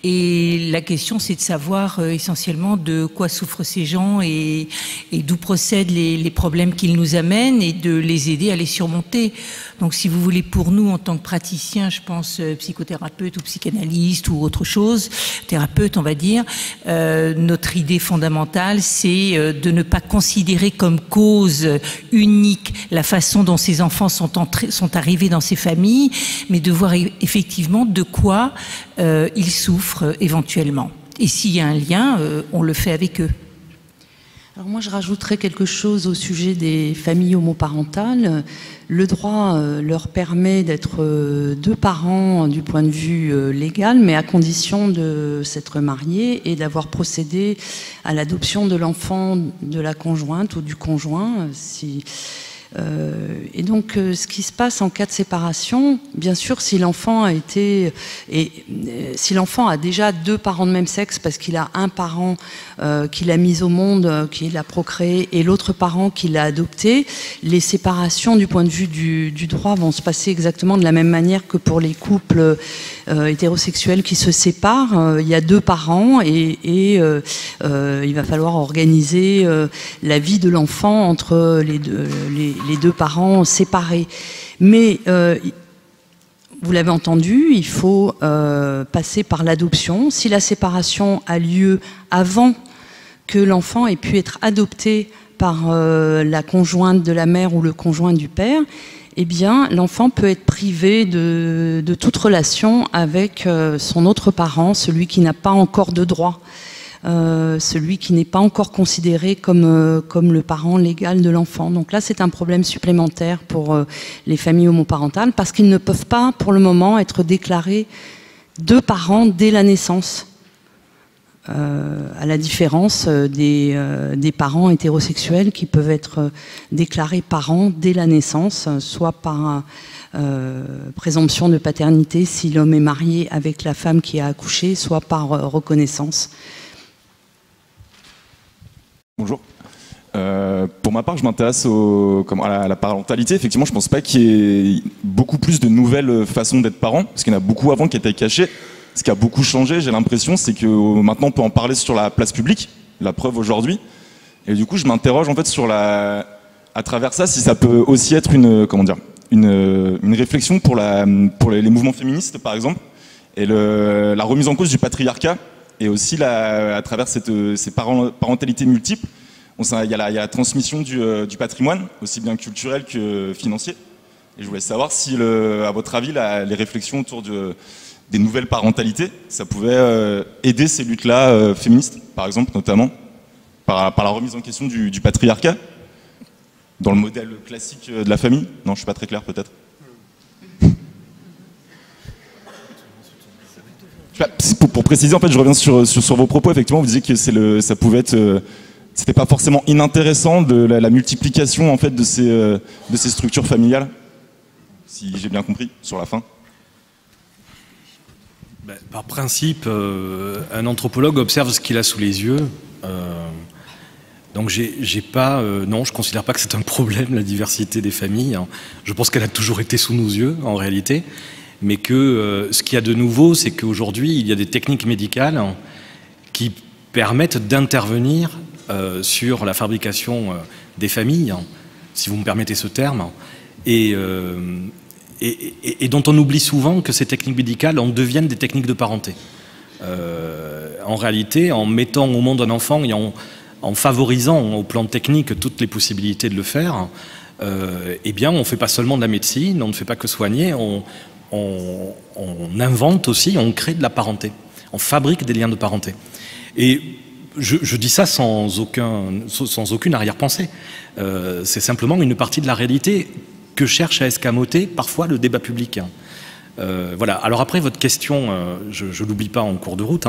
Et la question, c'est de savoir essentiellement de quoi souffrent ces gens et d'où procèdent les problèmes qu'ils nous amènent et de les aider à les surmonter. Donc, si vous voulez, pour nous, en tant que praticiens, je pense psychothérapeute ou psychanalyste ou autre chose, thérapeute, on va dire, notre idée fondamentale, c'est de ne pas considérer comme cause unique la façon dont ces enfants sont arrivés dans ces familles, mais de voir effectivement de quoi ils souffrent éventuellement. Et s'il y a un lien, on le fait avec eux. Alors moi, je rajouterais quelque chose au sujet des familles homoparentales. Le droit leur permet d'être deux parents du point de vue légal, mais à condition de s'être mariés et d'avoir procédé à l'adoption de l'enfant de la conjointe ou du conjoint. Et donc, ce qui se passe en cas de séparation, bien sûr, si l'enfant a été, si l'enfant a déjà deux parents de même sexe, parce qu'il a un parent qui l'a mis au monde, qui l'a procréé, et l'autre parent qui l'a adopté, les séparations du point de vue du droit vont se passer exactement de la même manière que pour les couples hétérosexuels qui se séparent. Il y a deux parents et il va falloir organiser la vie de l'enfant entre les deux parents séparés. Mais vous l'avez entendu, il faut passer par l'adoption. Si la séparation a lieu avant que l'enfant ait pu être adopté par la conjointe de la mère ou le conjoint du père, eh bien, l'enfant peut être privé de toute relation avec son autre parent, celui qui n'a pas encore de droit. Celui qui n'est pas encore considéré comme le parent légal de l'enfant. Donc là, c'est un problème supplémentaire pour les familles homoparentales parce qu'ils ne peuvent pas, pour le moment, être déclarés deux parents dès la naissance, à la différence des parents hétérosexuels qui peuvent être déclarés parents dès la naissance, soit par présomption de paternité si l'homme est marié avec la femme qui a accouché, soit par reconnaissance. Bonjour. Pour ma part, je m'intéresse à la parentalité. Effectivement, je ne pense pas qu'il y ait beaucoup plus de nouvelles façons d'être parent, parce qu'il y en a beaucoup avant qui étaient cachées. Ce qui a beaucoup changé, j'ai l'impression, c'est que maintenant on peut en parler sur la place publique, la preuve aujourd'hui. Et du coup, je m'interroge en fait sur à travers ça, si ça peut aussi être une réflexion pour les mouvements féministes, par exemple, et la remise en cause du patriarcat. Et aussi, à travers ces parentalités multiples, il y a la transmission du patrimoine, aussi bien culturel que financier. Et je voulais savoir si, à votre avis, les réflexions autour des nouvelles parentalités, ça pouvait aider ces luttes-là féministes, par exemple, notamment, par la remise en question du patriarcat, dans le modèle classique de la famille. Non, je ne suis pas très clair, peut-être. Pour préciser, en fait, je reviens sur vos propos. Effectivement, vous disiez que ça pouvait être, c'était pas forcément inintéressant de la multiplication en fait de ces structures familiales, si j'ai bien compris sur la fin. Par principe, un anthropologue observe ce qu'il a sous les yeux. Donc non, je considère pas que c'est un problème la diversité des familles. Je pense qu'elle a toujours été sous nos yeux en réalité. Mais que ce qu'il y a de nouveau, c'est qu'aujourd'hui, il y a des techniques médicales qui permettent d'intervenir sur la fabrication des familles, si vous me permettez ce terme, et dont on oublie souvent que ces techniques médicales en deviennent des techniques de parenté. En réalité, en mettant au monde un enfant et en favorisant au plan technique toutes les possibilités de le faire, eh bien, on ne fait pas seulement de la médecine, on ne fait pas que soigner, on invente aussi, on crée de la parenté. On fabrique des liens de parenté. Et je dis ça sans aucune arrière-pensée. C'est simplement une partie de la réalité que cherche à escamoter parfois le débat public. Voilà. Alors après, votre question, je ne l'oublie pas en cours de route,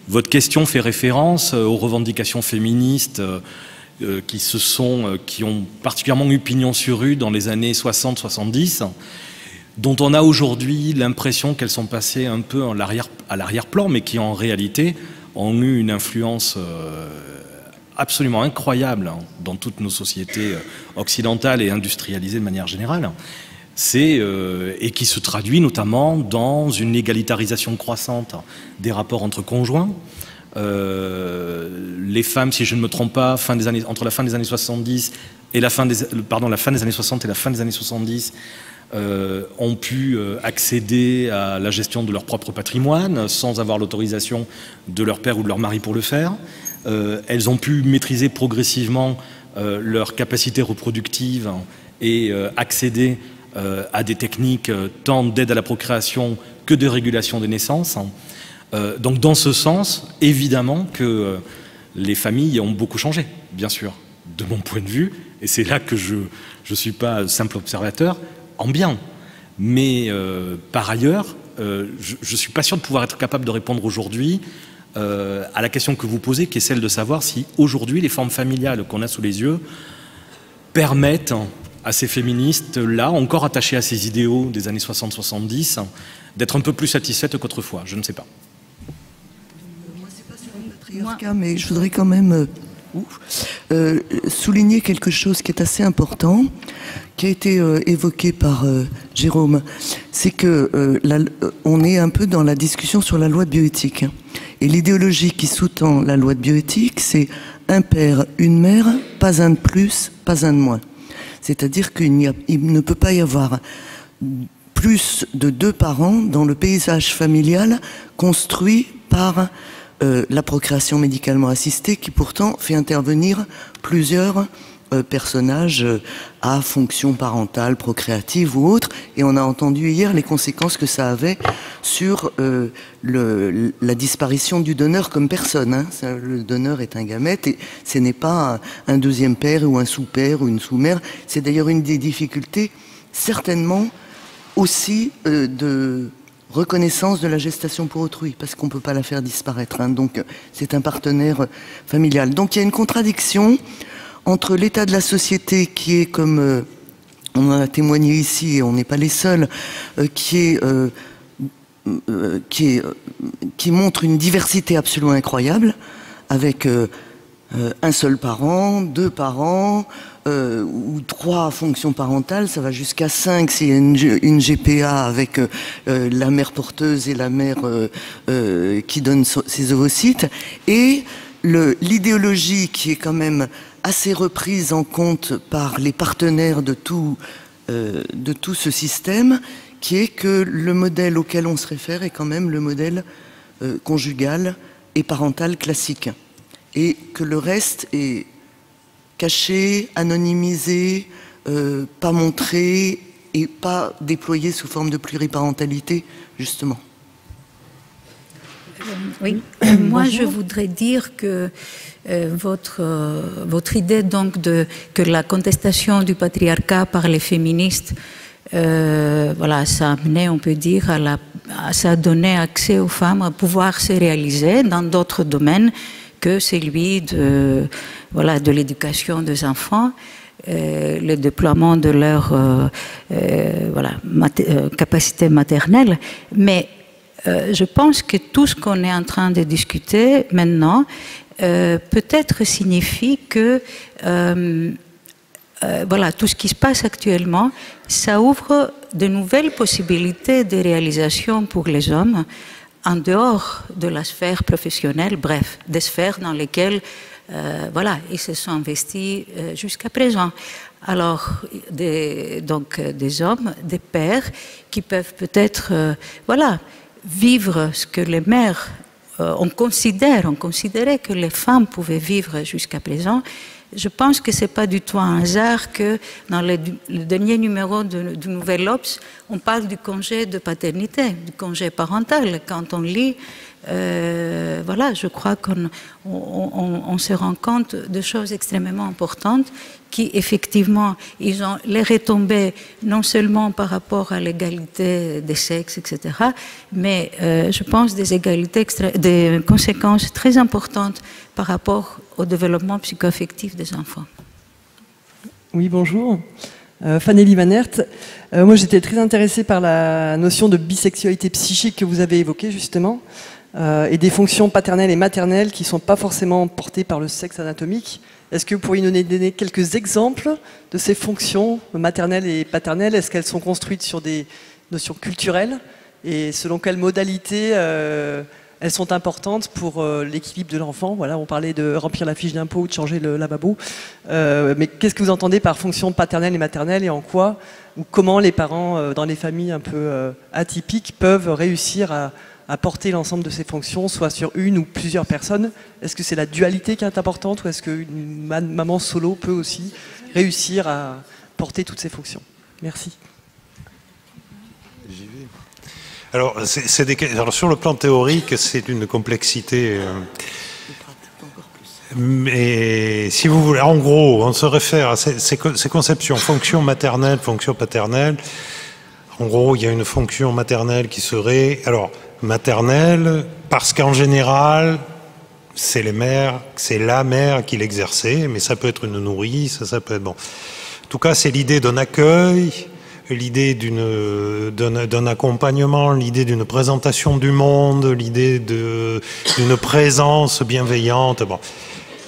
votre question fait référence aux revendications féministes qui ont particulièrement eu pignon sur rue dans les années 60-70, dont on a aujourd'hui l'impression qu'elles sont passées un peu à l'arrière-plan, mais qui en réalité ont eu une influence absolument incroyable dans toutes nos sociétés occidentales et industrialisées de manière générale, et qui se traduit notamment dans une égalitarisation croissante des rapports entre conjoints. Les femmes, si je ne me trompe pas, entre la fin des années 70 et la fin des années 60 et la fin des années 70, ont pu accéder à la gestion de leur propre patrimoine sans avoir l'autorisation de leur père ou de leur mari pour le faire. Elles ont pu maîtriser progressivement leur capacité reproductive et accéder à des techniques tant d'aide à la procréation que de régulation des naissances. Donc dans ce sens, évidemment que les familles ont beaucoup changé, bien sûr, de mon point de vue, et c'est là que je ne suis pas simple observateur, en bien. Mais par ailleurs, je ne suis pas sûr de pouvoir être capable de répondre aujourd'hui à la question que vous posez, qui est celle de savoir si aujourd'hui les formes familiales qu'on a sous les yeux permettent à ces féministes-là, encore attachées à ces idéaux des années 60-70, d'être un peu plus satisfaites qu'autrefois. Je ne sais pas. Moi, c'est pas sur le patriarcat, mais je voudrais quand même souligner quelque chose qui est assez important, qui a été évoqué par Jérôme. C'est que on est un peu dans la discussion sur la loi de bioéthique. Et l'idéologie qui sous-tend la loi de bioéthique, c'est un père, une mère, pas un de plus, pas un de moins. C'est-à-dire qu'il ne peut pas y avoir plus de 2 parents dans le paysage familial construit par la procréation médicalement assistée, qui pourtant fait intervenir plusieurs personnages à fonction parentale, procréative ou autre. Et on a entendu hier les conséquences que ça avait sur la disparition du donneur comme personne. Hein. Le donneur est un gamète et ce n'est pas un deuxième père ou un sous-père ou une sous-mère. C'est d'ailleurs une des difficultés, certainement aussi de reconnaissance de la gestation pour autrui, parce qu'on ne peut pas la faire disparaître. Hein. Donc c'est un partenaire familial. Donc il y a une contradiction entre l'état de la société qui est, comme on en a témoigné ici, et on n'est pas les seuls, qui montre une diversité absolument incroyable, avec un seul parent, 2 parents, ou 3 fonctions parentales, ça va jusqu'à 5 s'il y a une GPA avec la mère porteuse et la mère qui donne ses ovocytes, et l'idéologie qui est quand même assez reprise en compte par les partenaires de tout ce système, qui est que le modèle auquel on se réfère est quand même le modèle conjugal et parental classique. Et que le reste est caché, anonymisé, pas montré et pas déployé sous forme de pluriparentalité, justement. Oui, moi je voudrais dire que votre idée donc que la contestation du patriarcat par les féministes, voilà, ça a amené, on peut dire, ça a donné accès aux femmes à pouvoir se réaliser dans d'autres domaines que celui de l'éducation des enfants, le déploiement de leur capacité maternelle. Mais je pense que tout ce qu'on est en train de discuter maintenant peut-être signifie que tout ce qui se passe actuellement, ça ouvre de nouvelles possibilités de réalisation pour les hommes en dehors de la sphère professionnelle, bref, des sphères dans lesquelles ils se sont investis jusqu'à présent. Alors, des hommes, des pères qui peuvent peut-être vivre ce que les mères on considérait que les femmes pouvaient vivre jusqu'à présent. Je pense que ce n'est pas du tout un hasard que dans le dernier numéro du Nouvel Obs, on parle du congé de paternité, du congé parental. Quand on lit, je crois qu'on se rend compte de choses extrêmement importantes qui, effectivement, ils ont les retombées non seulement par rapport à l'égalité des sexes, etc., mais je pense des conséquences très importantes par rapport au développement psycho-affectif des enfants. Oui, bonjour. Fanny Vanert. Moi, j'étais très intéressée par la notion de bisexualité psychique que vous avez évoquée, justement, et des fonctions paternelles et maternelles qui ne sont pas forcément portées par le sexe anatomique. Est-ce que vous pourriez nous donner quelques exemples de ces fonctions maternelles et paternelles? Est-ce qu'elles sont construites sur des notions culturelles? Et selon quelles modalités elles sont importantes pour l'équilibre de l'enfant? Voilà, on parlait de remplir la fiche d'impôt ou de changer le lavabo. Mais qu'est-ce que vous entendez par fonction paternelle et maternelle, et en quoi ou comment les parents dans les familles un peu atypiques peuvent réussir à porter l'ensemble de ces fonctions, soit sur une ou plusieurs personnes? Est-ce que c'est la dualité qui est importante, ou est-ce qu'une maman solo peut aussi réussir à porter toutes ces fonctions? Merci. J'y vais. Alors, sur le plan théorique, c'est une complexité Mais si vous voulez, en gros, on se réfère à ces conceptions, fonction maternelle, fonction paternelle. En gros, il y a une fonction maternelle qui serait, alors, maternelle, parce qu'en général, c'est la mère qui l'exerçait, mais ça peut être une nourrice, ça peut être bon. En tout cas, c'est l'idée d'un accueil, l'idée d'un accompagnement, l'idée d'une présentation du monde, l'idée d'une présence bienveillante. Bon,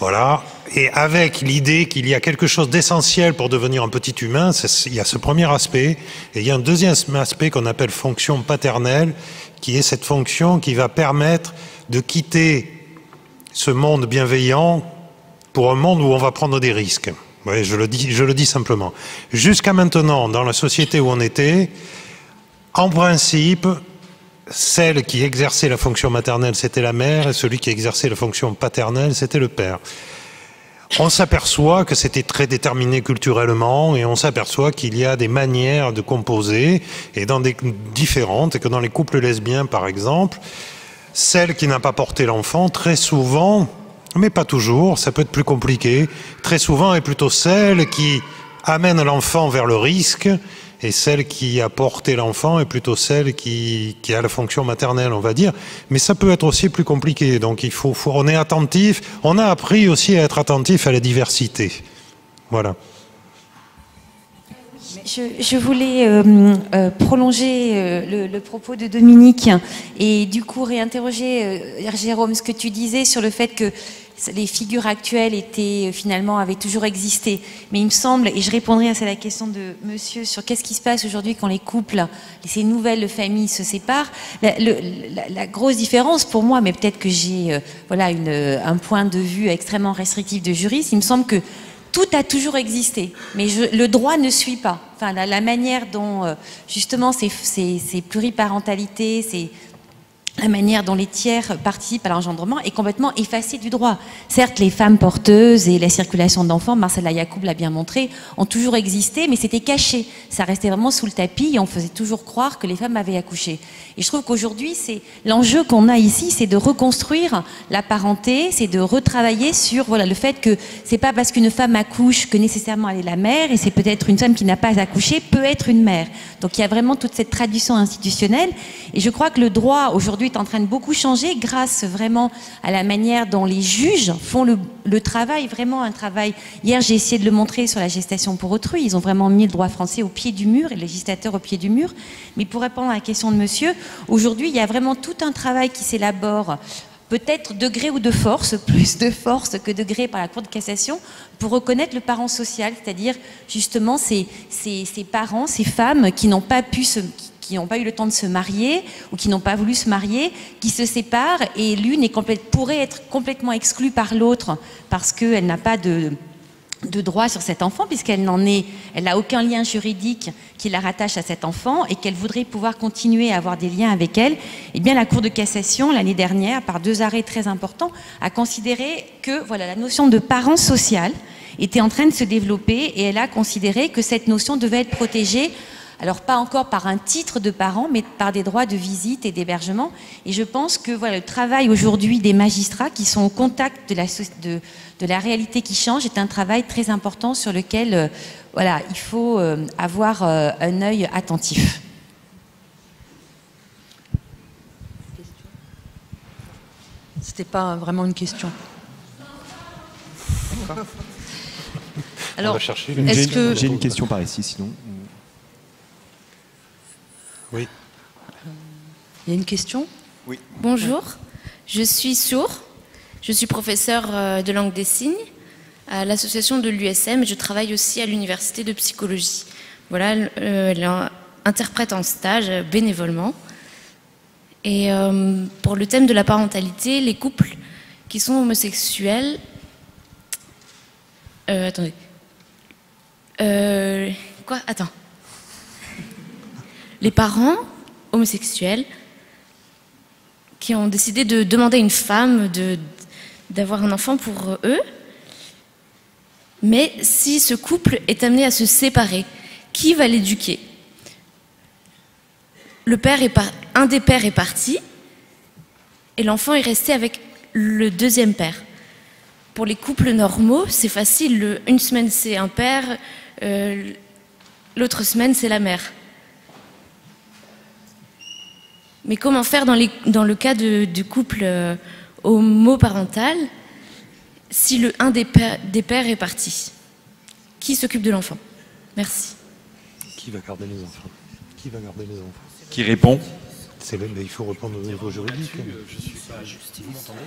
voilà. Et avec l'idée qu'il y a quelque chose d'essentiel pour devenir un petit humain, il y a ce premier aspect, et il y a un deuxième aspect qu'on appelle fonction paternelle, qui est cette fonction qui va permettre de quitter ce monde bienveillant pour un monde où on va prendre des risques. Oui, je le dis simplement. Jusqu'à maintenant, dans la société où on était, en principe, celle qui exerçait la fonction maternelle, c'était la mère, et celui qui exerçait la fonction paternelle, c'était le père. On s'aperçoit que c'était très déterminé culturellement, et on s'aperçoit qu'il y a des manières de composer, et différentes, et que dans les couples lesbiens, par exemple, celle qui n'a pas porté l'enfant, très souvent, mais pas toujours, ça peut être plus compliqué, très souvent est plutôt celle qui amène l'enfant vers le risque, et celle qui a porté l'enfant est plutôt celle qui a la fonction maternelle, on va dire. Mais ça peut être aussi plus compliqué, donc on est attentif, on a appris aussi à être attentif à la diversité. Voilà. Je voulais prolonger le propos de Dominique et du coup réinterroger, Jérôme, ce que tu disais sur le fait que les figures actuelles avaient toujours existé. Mais il me semble, et je répondrai à la question de monsieur sur qu'est-ce qui se passe aujourd'hui quand les couples, ces nouvelles familles se séparent. La grosse différence pour moi, mais peut-être que j'ai un point de vue extrêmement restrictif de juriste, il me semble que tout a toujours existé, mais le droit ne suit pas. Enfin, la manière dont, justement, ces pluriparentalités, la manière dont les tiers participent à l'engendrement est complètement effacée du droit. Certes, les femmes porteuses et la circulation d'enfants, Marcella Yacoub l'a bien montré, ont toujours existé, mais c'était caché. Ça restait vraiment sous le tapis et on faisait toujours croire que les femmes avaient accouché. Et je trouve qu'aujourd'hui, l'enjeu qu'on a ici, c'est de reconstruire la parenté, c'est de retravailler sur le fait que c'est pas parce qu'une femme accouche que nécessairement elle est la mère, et c'est peut-être une femme qui n'a pas accouché peut être une mère. Donc il y a vraiment toute cette tradition institutionnelle, et je crois que le droit aujourd'hui est en train de beaucoup changer grâce vraiment à la manière dont les juges font le travail, vraiment un travail. Hier, j'ai essayé de le montrer sur la gestation pour autrui. Ils ont vraiment mis le droit français au pied du mur et le législateur au pied du mur. Mais pour répondre à la question de monsieur, aujourd'hui, il y a vraiment tout un travail qui s'élabore, peut-être de gré ou de force, plus de force que de gré par la Cour de cassation, pour reconnaître le parent social, c'est-à-dire justement ces parents, ces femmes qui n'ont pas eu le temps de se marier ou qui n'ont pas voulu se marier, qui se séparent, et l'une pourrait être complètement exclue par l'autre parce qu'elle n'a pas de droit sur cet enfant, puisqu'elle n'a aucun lien juridique qui la rattache à cet enfant, et qu'elle voudrait pouvoir continuer à avoir des liens avec elle. Eh bien, la Cour de cassation, l'année dernière, par 2 arrêts très importants, a considéré que la notion de parent social était en train de se développer, et elle a considéré que cette notion devait être protégée. Alors pas encore par un titre de parent, mais par des droits de visite et d'hébergement. Et je pense que le travail aujourd'hui des magistrats qui sont au contact de la réalité qui change est un travail très important sur lequel il faut avoir un œil attentif. C'était pas vraiment une question. Alors, j'ai une question par ici, sinon. Oui. Il y a une question ? Oui. Bonjour, je suis sourd, je suis professeur de langue des signes à l'association de l'USM, et je travaille aussi à l'université de psychologie. Voilà, elle est interprète en stage bénévolement. Et pour le thème de la parentalité, les couples qui sont homosexuels... attendez. Quoi ? Attends. Les parents homosexuels qui ont décidé de demander à une femme d'avoir un enfant pour eux, mais si ce couple est amené à se séparer, qui va l'éduquer ? Un des pères est parti et l'enfant est resté avec le deuxième père. pour les couples normaux, c'est facile. Une semaine, c'est un père, l'autre semaine, c'est la mère. Mais comment faire dans le cas du couple homoparental si un des pères est parti? Qui s'occupe de l'enfant? Merci. Qui va garder les enfants? Qui va garder les enfants? Qui répond? Il faut répondre au niveau juridique. Je suis pas juriste. Vous m'entendez?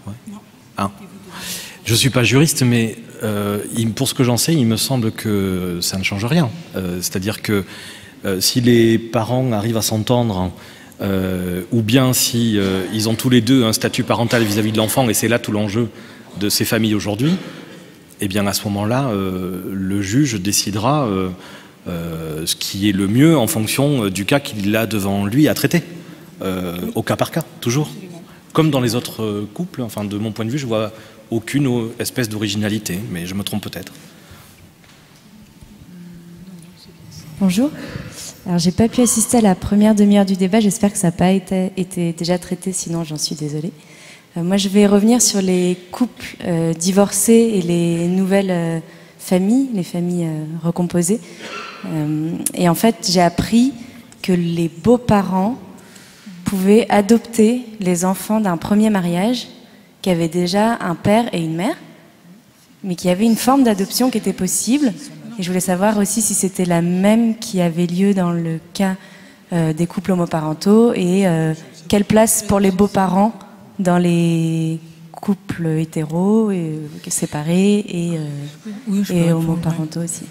Ouais. Ah. Je suis pas juriste, mais pour ce que j'en sais, il me semble que ça ne change rien. C'est-à-dire que si les parents arrivent à s'entendre, ou bien si ils ont tous les deux un statut parental vis-à-vis de l'enfant, et c'est là tout l'enjeu de ces familles aujourd'hui, eh bien à ce moment-là, le juge décidera ce qui est le mieux en fonction du cas qu'il a devant lui à traiter, au cas par cas, toujours. Comme dans les autres couples, enfin de mon point de vue, je vois aucune espèce d'originalité, mais je me trompe peut-être. Bonjour. Alors j'ai pas pu assister à la première demi-heure du débat, j'espère que ça n'a pas été déjà traité, sinon j'en suis désolée. Moi je vais revenir sur les couples divorcés et les nouvelles familles, les familles recomposées. Et en fait j'ai appris que les beaux-parents pouvaient adopter les enfants d'un premier mariage qui avait déjà un père et une mère, mais qui avait une forme d'adoption qui était possible. Et je voulais savoir aussi si c'était la même qui avait lieu dans le cas des couples homoparentaux et quelle place pour les beaux-parents dans les couples hétéros, séparés et homoparentaux aussi.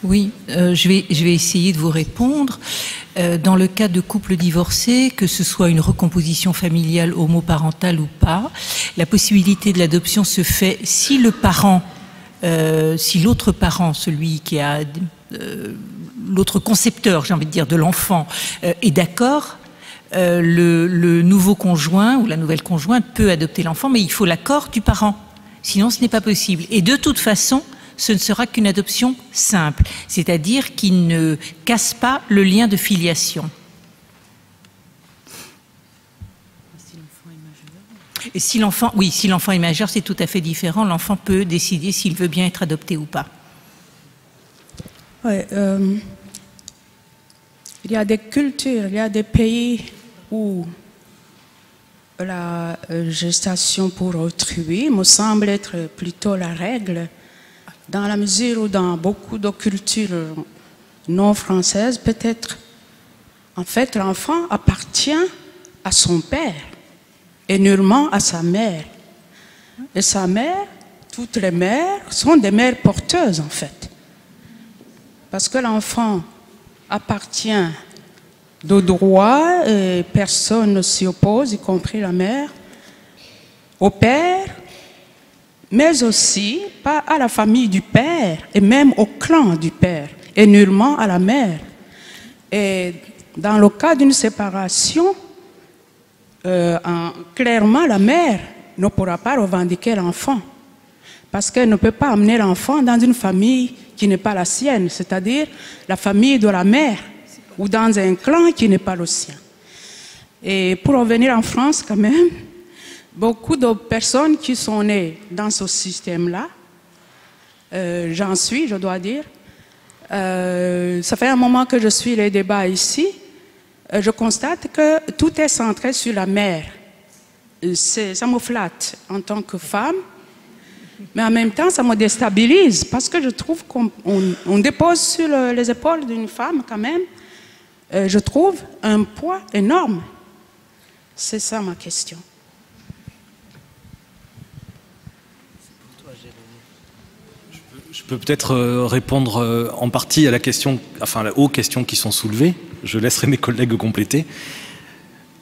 Oui, je vais essayer de vous répondre. Dans le cas de couples divorcés, que ce soit une recomposition familiale homoparentale ou pas, la possibilité de l'adoption se fait si le parent, si l'autre parent, celui qui a l'autre concepteur, j'ai envie de dire, de l'enfant, est d'accord. Le nouveau conjoint ou la nouvelle conjointe peut adopter l'enfant, mais il faut l'accord du parent. Sinon, ce n'est pas possible. Et de toute façon, ce ne sera qu'une adoption simple, c'est-à-dire qui ne casse pas le lien de filiation. Et si l'enfant, oui, si l'enfant est majeur, c'est tout à fait différent. L'enfant peut décider s'il veut bien être adopté ou pas. Ouais, il y a des cultures, il y a des pays où la gestation pour autrui me semble être plutôt la règle, dans la mesure où dans beaucoup de cultures non françaises, peut-être, en fait, l'enfant appartient à son père et nullement à sa mère. Et sa mère, toutes les mères, sont des mères porteuses, en fait. Parce que l'enfant appartient de droit, et personne ne s'y oppose, y compris la mère, au père, mais aussi pas à la famille du père, et même au clan du père, et nullement à la mère. Et dans le cas d'une séparation, clairement la mère ne pourra pas revendiquer l'enfant, parce qu'elle ne peut pas amener l'enfant dans une famille qui n'est pas la sienne, c'est-à-dire la famille de la mère, ou dans un clan qui n'est pas le sien. Et pour revenir en France quand même, beaucoup de personnes qui sont nées dans ce système-là, j'en suis, je dois dire, ça fait un moment que je suis les débats ici, je constate que tout est centré sur la mère. Ça me flatte en tant que femme, mais en même temps ça me déstabilise parce que je trouve qu'on dépose sur les épaules d'une femme quand même, je trouve un poids énorme. C'est ça ma question. Je peux peut-être répondre en partie à la question, enfin aux questions qui sont soulevées. Je laisserai mes collègues compléter.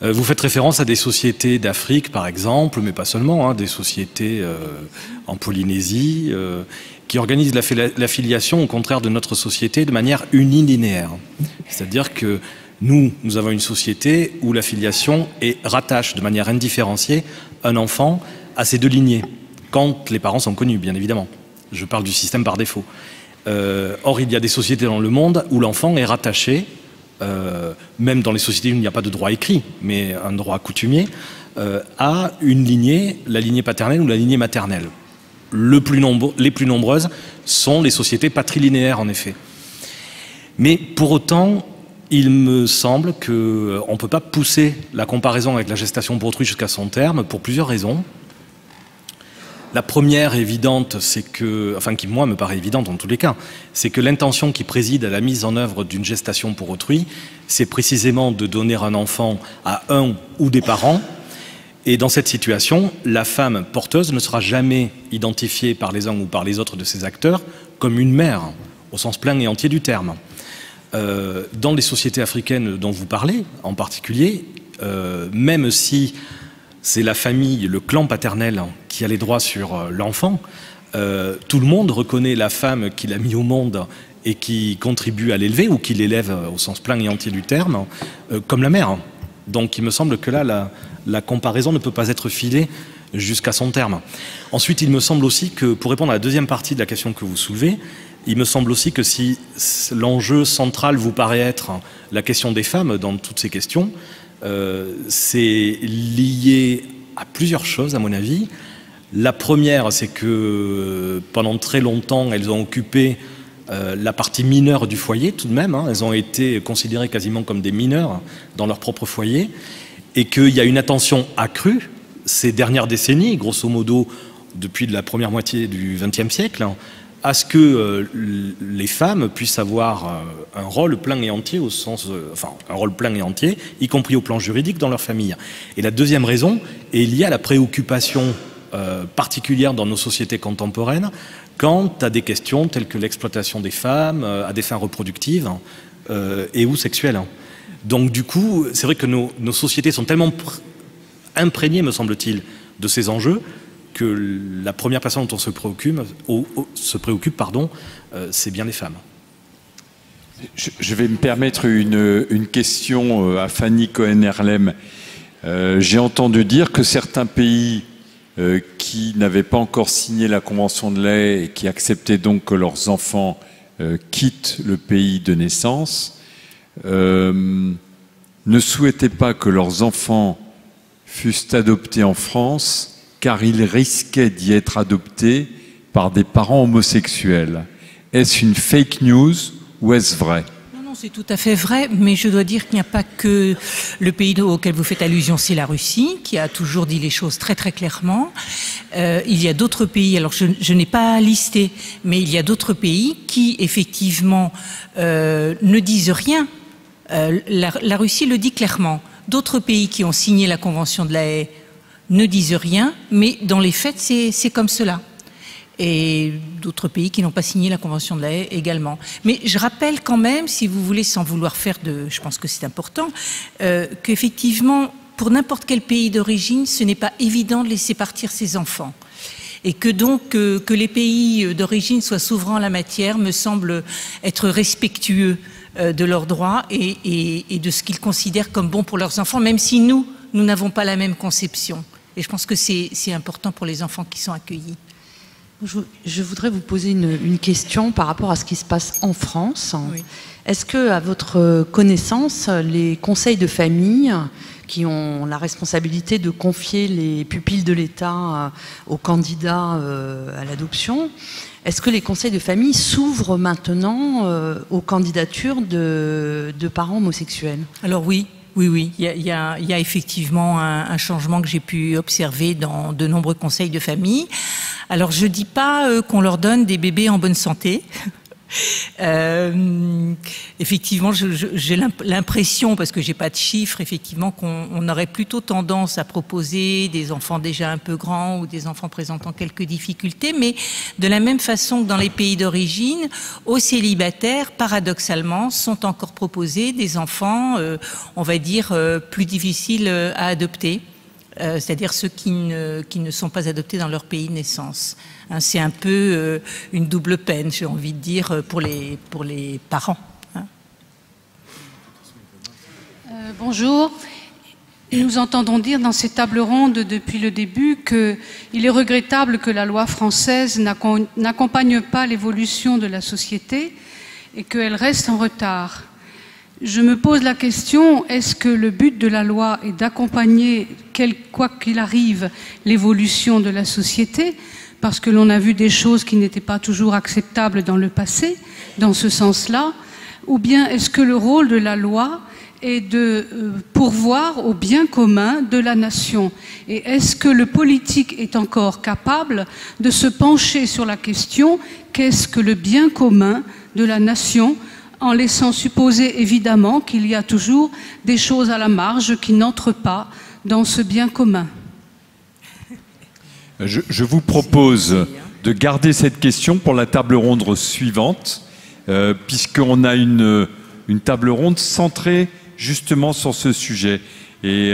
Vous faites référence à des sociétés d'Afrique, par exemple, mais pas seulement, hein, des sociétés en Polynésie, qui organisent la filiation, au contraire de notre société, de manière unilinéaire. C'est-à-dire que nous avons une société où la filiation rattache de manière indifférenciée un enfant à ses deux lignées, quand les parents sont connus, bien évidemment. Je parle du système par défaut. Or, il y a des sociétés dans le monde où l'enfant est rattaché, même dans les sociétés où il n'y a pas de droit écrit, mais un droit coutumier, a une lignée, la lignée paternelle ou la lignée maternelle. Les plus nombreuses sont les sociétés patrilinéaires, en effet. Mais pour autant, il me semble qu'on ne peut pas pousser la comparaison avec la gestation pour autrui jusqu'à son terme pour plusieurs raisons. La première évidente, c'est que, enfin qui moi me paraît évidente en tous les cas, c'est que l'intention qui préside à la mise en œuvre d'une gestation pour autrui, c'est précisément de donner un enfant à un ou des parents. Et dans cette situation, la femme porteuse ne sera jamais identifiée par les uns ou par les autres de ces acteurs comme une mère, au sens plein et entier du terme. Dans les sociétés africaines dont vous parlez, en particulier, même si c'est la famille, le clan paternel qui a les droits sur l'enfant, tout le monde reconnaît la femme qui l'a mis au monde et qui contribue à l'élever, ou qui l'élève au sens plein et entier du terme, comme la mère. Donc il me semble que là, la comparaison ne peut pas être filée jusqu'à son terme. Ensuite, il me semble aussi que, pour répondre à la deuxième partie de la question que vous soulevez, il me semble aussi que si l'enjeu central vous paraît être la question des femmes dans toutes ces questions, c'est lié à plusieurs choses, à mon avis. La première, c'est que pendant très longtemps, elles ont occupé la partie mineure du foyer, tout de même. Elles ont été considérées quasiment comme des mineurs dans leur propre foyer, et qu'il y a une attention accrue ces dernières décennies, grosso modo depuis la première moitié du XXe siècle, à ce que les femmes puissent avoir un rôle plein et entier, au sens, un rôle plein et entier, y compris au plan juridique dans leur famille. Et la deuxième raison est liée à la préoccupation particulière dans nos sociétés contemporaines quant à des questions telles que l'exploitation des femmes à des fins reproductives et ou sexuelles. Donc du coup, c'est vrai que nos sociétés sont tellement imprégnées, me semble-t-il, de ces enjeux, que la première personne dont on se préoccupe, c'est bien les femmes. Je vais me permettre une question à Fanny Cohen-Herlem. J'ai entendu dire que certains pays qui n'avaient pas encore signé la Convention de La Haye et qui acceptaient donc que leurs enfants quittent le pays de naissance ne souhaitaient pas que leurs enfants fussent adoptés en France, car ils risquaient d'y être adoptés par des parents homosexuels. Est-ce une fake news ou est-ce vrai ? Non, c'est tout à fait vrai, mais je dois dire qu'il n'y a pas que le pays auquel vous faites allusion, c'est la Russie, qui a toujours dit les choses très très clairement. Il y a d'autres pays, alors je n'ai pas listé, mais il y a d'autres pays qui effectivement ne disent rien. La Russie le dit clairement. D'autres pays qui ont signé la Convention de La Haye ne disent rien, mais dans les faits, c'est comme cela. Et d'autres pays qui n'ont pas signé la Convention de La Haye également. Mais je rappelle quand même, si vous voulez, sans vouloir faire de... Je pense que c'est important, qu'effectivement, pour n'importe quel pays d'origine, ce n'est pas évident de laisser partir ses enfants. Et que donc, que les pays d'origine soient souverains en la matière me semble être respectueux de leurs droits et de ce qu'ils considèrent comme bon pour leurs enfants, même si nous n'avons pas la même conception. Et je pense que c'est important pour les enfants qui sont accueillis. Je voudrais vous poser une question par rapport à ce qui se passe en France. Oui. Est-ce que, à votre connaissance, les conseils de famille qui ont la responsabilité de confier les pupilles de l'État aux candidats à l'adoption, est-ce que les conseils de famille s'ouvrent maintenant aux candidatures de parents homosexuels ? Alors oui. Oui, il y a effectivement un changement que j'ai pu observer dans de nombreux conseils de famille. Alors je dis pas qu'on leur donne des bébés en bonne santé. Effectivement, j'ai l'impression, parce que j'ai pas de chiffres, effectivement, qu'on aurait plutôt tendance à proposer des enfants déjà un peu grands ou des enfants présentant quelques difficultés, mais de la même façon que dans les pays d'origine, aux célibataires, paradoxalement, sont encore proposés des enfants, on va dire, plus difficiles à adopter. C'est-à-dire ceux qui ne sont pas adoptés dans leur pays de naissance. C'est un peu une double peine, j'ai envie de dire, pour les parents. Bonjour. Nous entendons dire dans ces tables rondes depuis le début qu'il est regrettable que la loi française n'accompagne pas l'évolution de la société et qu'elle reste en retard. je me pose la question, est-ce que le but de la loi est d'accompagner, quoi qu'il arrive, l'évolution de la société, parce que l'on a vu des choses qui n'étaient pas toujours acceptables dans le passé, dans ce sens-là, ou bien est-ce que le rôle de la loi est de pourvoir au bien commun de la nation? Et est-ce que le politique est encore capable de se pencher sur la question qu'est-ce que le bien commun de la nation, en laissant supposer évidemment qu'il y a toujours des choses à la marge qui n'entrent pas dans ce bien commun? Je vous propose de garder cette question pour la table ronde suivante, puisqu'on a une table ronde centrée justement sur ce sujet. Et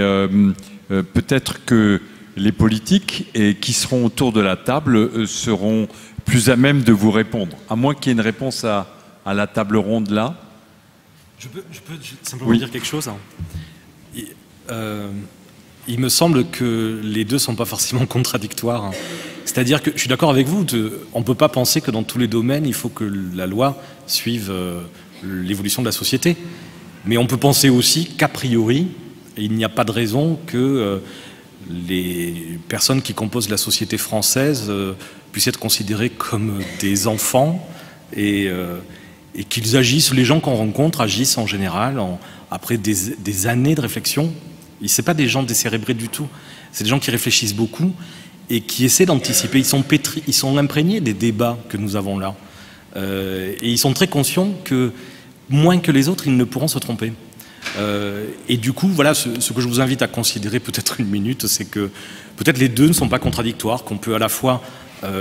peut-être que les politiques qui seront autour de la table seront plus à même de vous répondre, à moins qu'il y ait une réponse à la table ronde là. Je peux simplement dire quelque chose, hein. Il me semble que les deux ne sont pas forcément contradictoires, hein. C'est-à-dire que je suis d'accord avec vous, on ne peut pas penser que dans tous les domaines, il faut que la loi suive l'évolution de la société. Mais on peut penser aussi qu'a priori, il n'y a pas de raison que les personnes qui composent la société française puissent être considérées comme des enfants et qu'ils agissent, les gens qu'on rencontre agissent en général après des années de réflexion. Ce n'est pas des gens décérébrés du tout, c'est des gens qui réfléchissent beaucoup et qui essaient d'anticiper. Ils sont imprégnés des débats que nous avons là. Et ils sont très conscients que, moins que les autres, ils ne pourront se tromper. Et du coup, voilà, ce que je vous invite à considérer peut-être une minute, c'est que peut-être les deux ne sont pas contradictoires, qu'on peut à la fois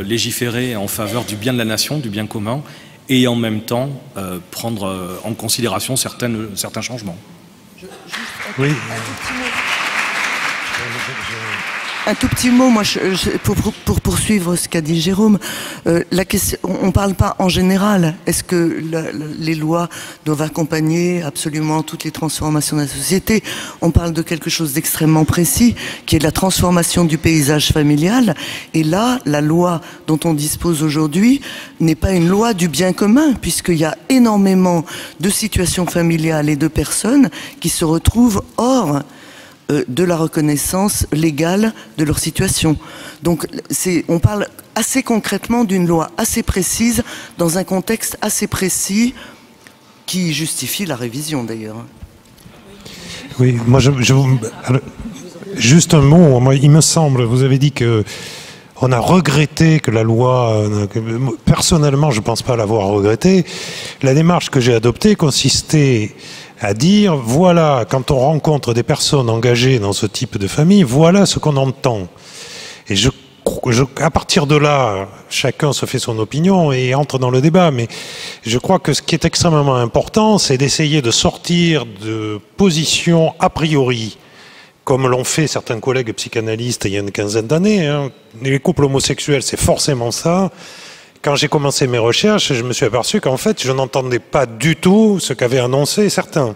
légiférer en faveur du bien de la nation, du bien commun, et en même temps prendre en considération certains changements. Oui. Un tout petit mot, moi, pour poursuivre ce qu'a dit Jérôme, la question, on ne parle pas en général. Est-ce que les lois doivent accompagner absolument toutes les transformations de la société? On parle de quelque chose d'extrêmement précis, qui est de la transformation du paysage familial. Et là, la loi dont on dispose aujourd'hui n'est pas une loi du bien commun, puisqu'il y a énormément de situations familiales et de personnes qui se retrouvent hors de la reconnaissance légale de leur situation. Donc on parle assez concrètement d'une loi assez précise dans un contexte assez précis qui justifie la révision d'ailleurs. Oui, moi juste un mot, moi, il me semble, vous avez dit que on a regretté que la loi, personnellement je ne pense pas l'avoir regretté, la démarche que j'ai adoptée consistait à dire, voilà, quand on rencontre des personnes engagées dans ce type de famille, voilà ce qu'on entend. Et à partir de là, chacun se fait son opinion et entre dans le débat, mais je crois que ce qui est extrêmement important, c'est d'essayer de sortir de positions a priori, comme l'ont fait certains collègues psychanalystes il y a une quinzaine d'années, hein. Les couples homosexuels, c'est forcément ça. Quand j'ai commencé mes recherches, je me suis aperçu qu'en fait, je n'entendais pas du tout ce qu'avaient annoncé certains.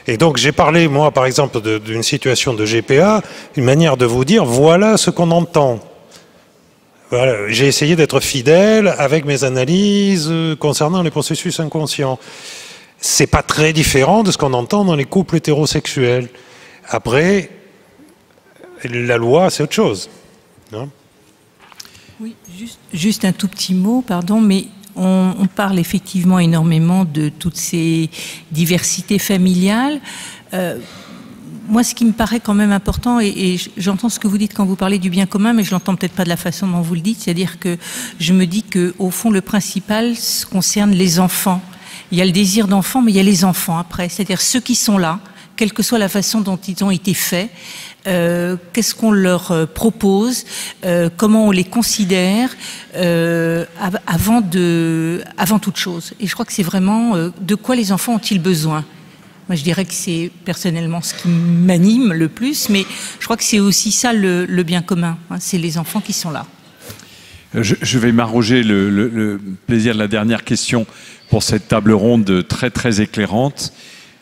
Et donc, j'ai parlé, moi, par exemple, d'une situation de GPA, une manière de vous dire, voilà ce qu'on entend. Voilà. J'ai essayé d'être fidèle avec mes analyses concernant les processus inconscients. C'est pas très différent de ce qu'on entend dans les couples hétérosexuels. Après, la loi, c'est autre chose. Non ? Oui, juste un tout petit mot, pardon, mais on parle effectivement énormément de toutes ces diversités familiales. Moi, ce qui me paraît quand même important, et j'entends ce que vous dites quand vous parlez du bien commun, mais je l'entends peut-être pas de la façon dont vous le dites, c'est-à-dire que je me dis qu'au fond, le principal concerne les enfants. Il y a le désir d'enfant, mais il y a les enfants après, c'est-à-dire ceux qui sont là, quelle que soit la façon dont ils ont été faits, qu'est-ce qu'on leur propose, comment on les considère avant toute chose. Et je crois que c'est vraiment de quoi les enfants ont-ils besoin. Moi, je dirais que c'est personnellement ce qui m'anime le plus, mais je crois que c'est aussi ça le bien commun, hein, c'est les enfants qui sont là. Je vais m'arroger le plaisir de la dernière question pour cette table ronde très très éclairante.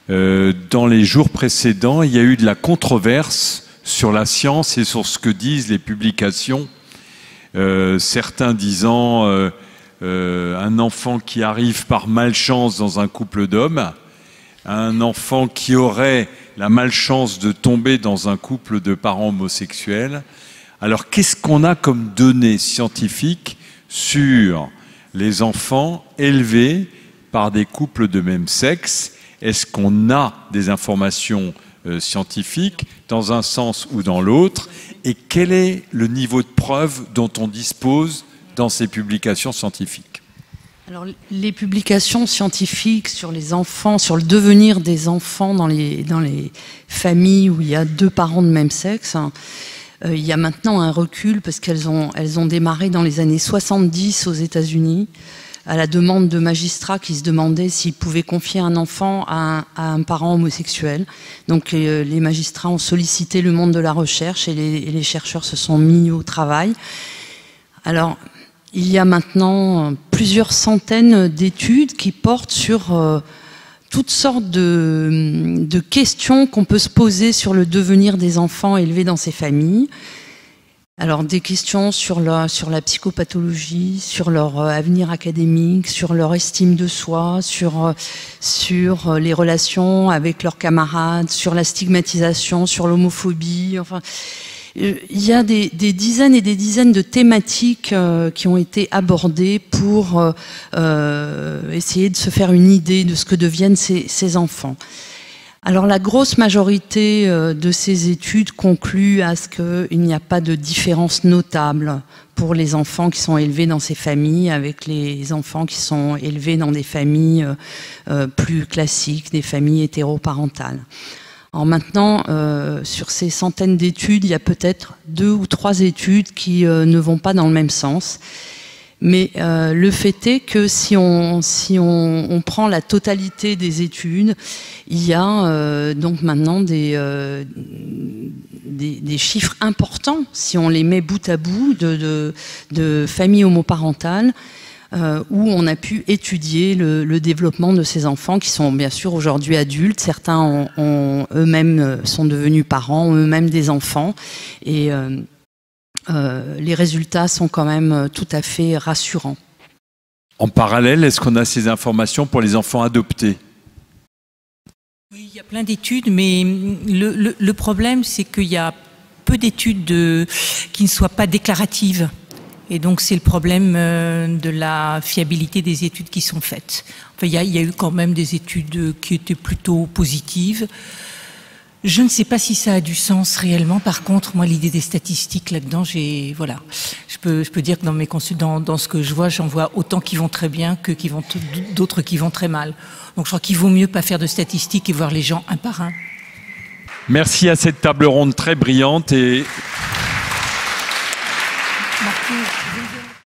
Dans les jours précédents, il y a eu de la controverse sur la science et sur ce que disent les publications. Certains disant un enfant qui arrive par malchance dans un couple d'hommes, un enfant qui aurait la malchance de tomber dans un couple de parents homosexuels. Alors, qu'est-ce qu'on a comme données scientifiques sur les enfants élevés par des couples de même sexe? Est-ce qu'on a des informations scientifiques dans un sens ou dans l'autre? Et quel est le niveau de preuve dont on dispose dans ces publications scientifiques? Alors, les publications scientifiques sur les enfants, sur le devenir des enfants dans les familles où il y a deux parents de même sexe, il y a maintenant un recul parce qu'elles ont démarré dans les années 70 aux États-Unis à la demande de magistrats qui se demandaient s'ils pouvaient confier un enfant à un parent homosexuel. Donc les magistrats ont sollicité le monde de la recherche et les chercheurs se sont mis au travail. Alors, il y a maintenant plusieurs centaines d'études qui portent sur toutes sortes de questions qu'on peut se poser sur le devenir des enfants élevés dans ces familles. Alors des questions sur la psychopathologie, sur leur avenir académique, sur leur estime de soi, sur les relations avec leurs camarades, sur la stigmatisation, sur l'homophobie, enfin... Il y a des dizaines et des dizaines de thématiques qui ont été abordées pour essayer de se faire une idée de ce que deviennent ces enfants. Alors la grosse majorité de ces études conclut à ce qu'il n'y a pas de différence notable pour les enfants qui sont élevés dans ces familles avec les enfants qui sont élevés dans des familles plus classiques, des familles hétéroparentales. Alors maintenant, sur ces centaines d'études, il y a peut-être 2 ou 3 études qui ne vont pas dans le même sens. Mais le fait est que si on prend la totalité des études, il y a donc maintenant des chiffres importants, si on les met bout à bout, de familles homoparentales, où on a pu étudier le développement de ces enfants qui sont bien sûr aujourd'hui adultes. Certains eux-mêmes sont devenus parents, ont eux-mêmes des enfants. Et les résultats sont quand même tout à fait rassurants. En parallèle, est-ce qu'on a ces informations pour les enfants adoptés? Oui, il y a plein d'études, mais le problème, c'est qu'il y a peu d'études qui ne soient pas déclaratives. Et donc, c'est le problème de la fiabilité des études qui sont faites. Enfin, il y a eu quand même des études qui étaient plutôt positives. Je ne sais pas si ça a du sens réellement. Par contre, moi, l'idée des statistiques là-dedans, voilà. Je peux dire que dans ce que je vois, j'en vois autant qui vont très bien que d'autres qui vont très mal. Donc, je crois qu'il vaut mieux pas faire de statistiques et voir les gens un par un. Merci à cette table ronde très brillante et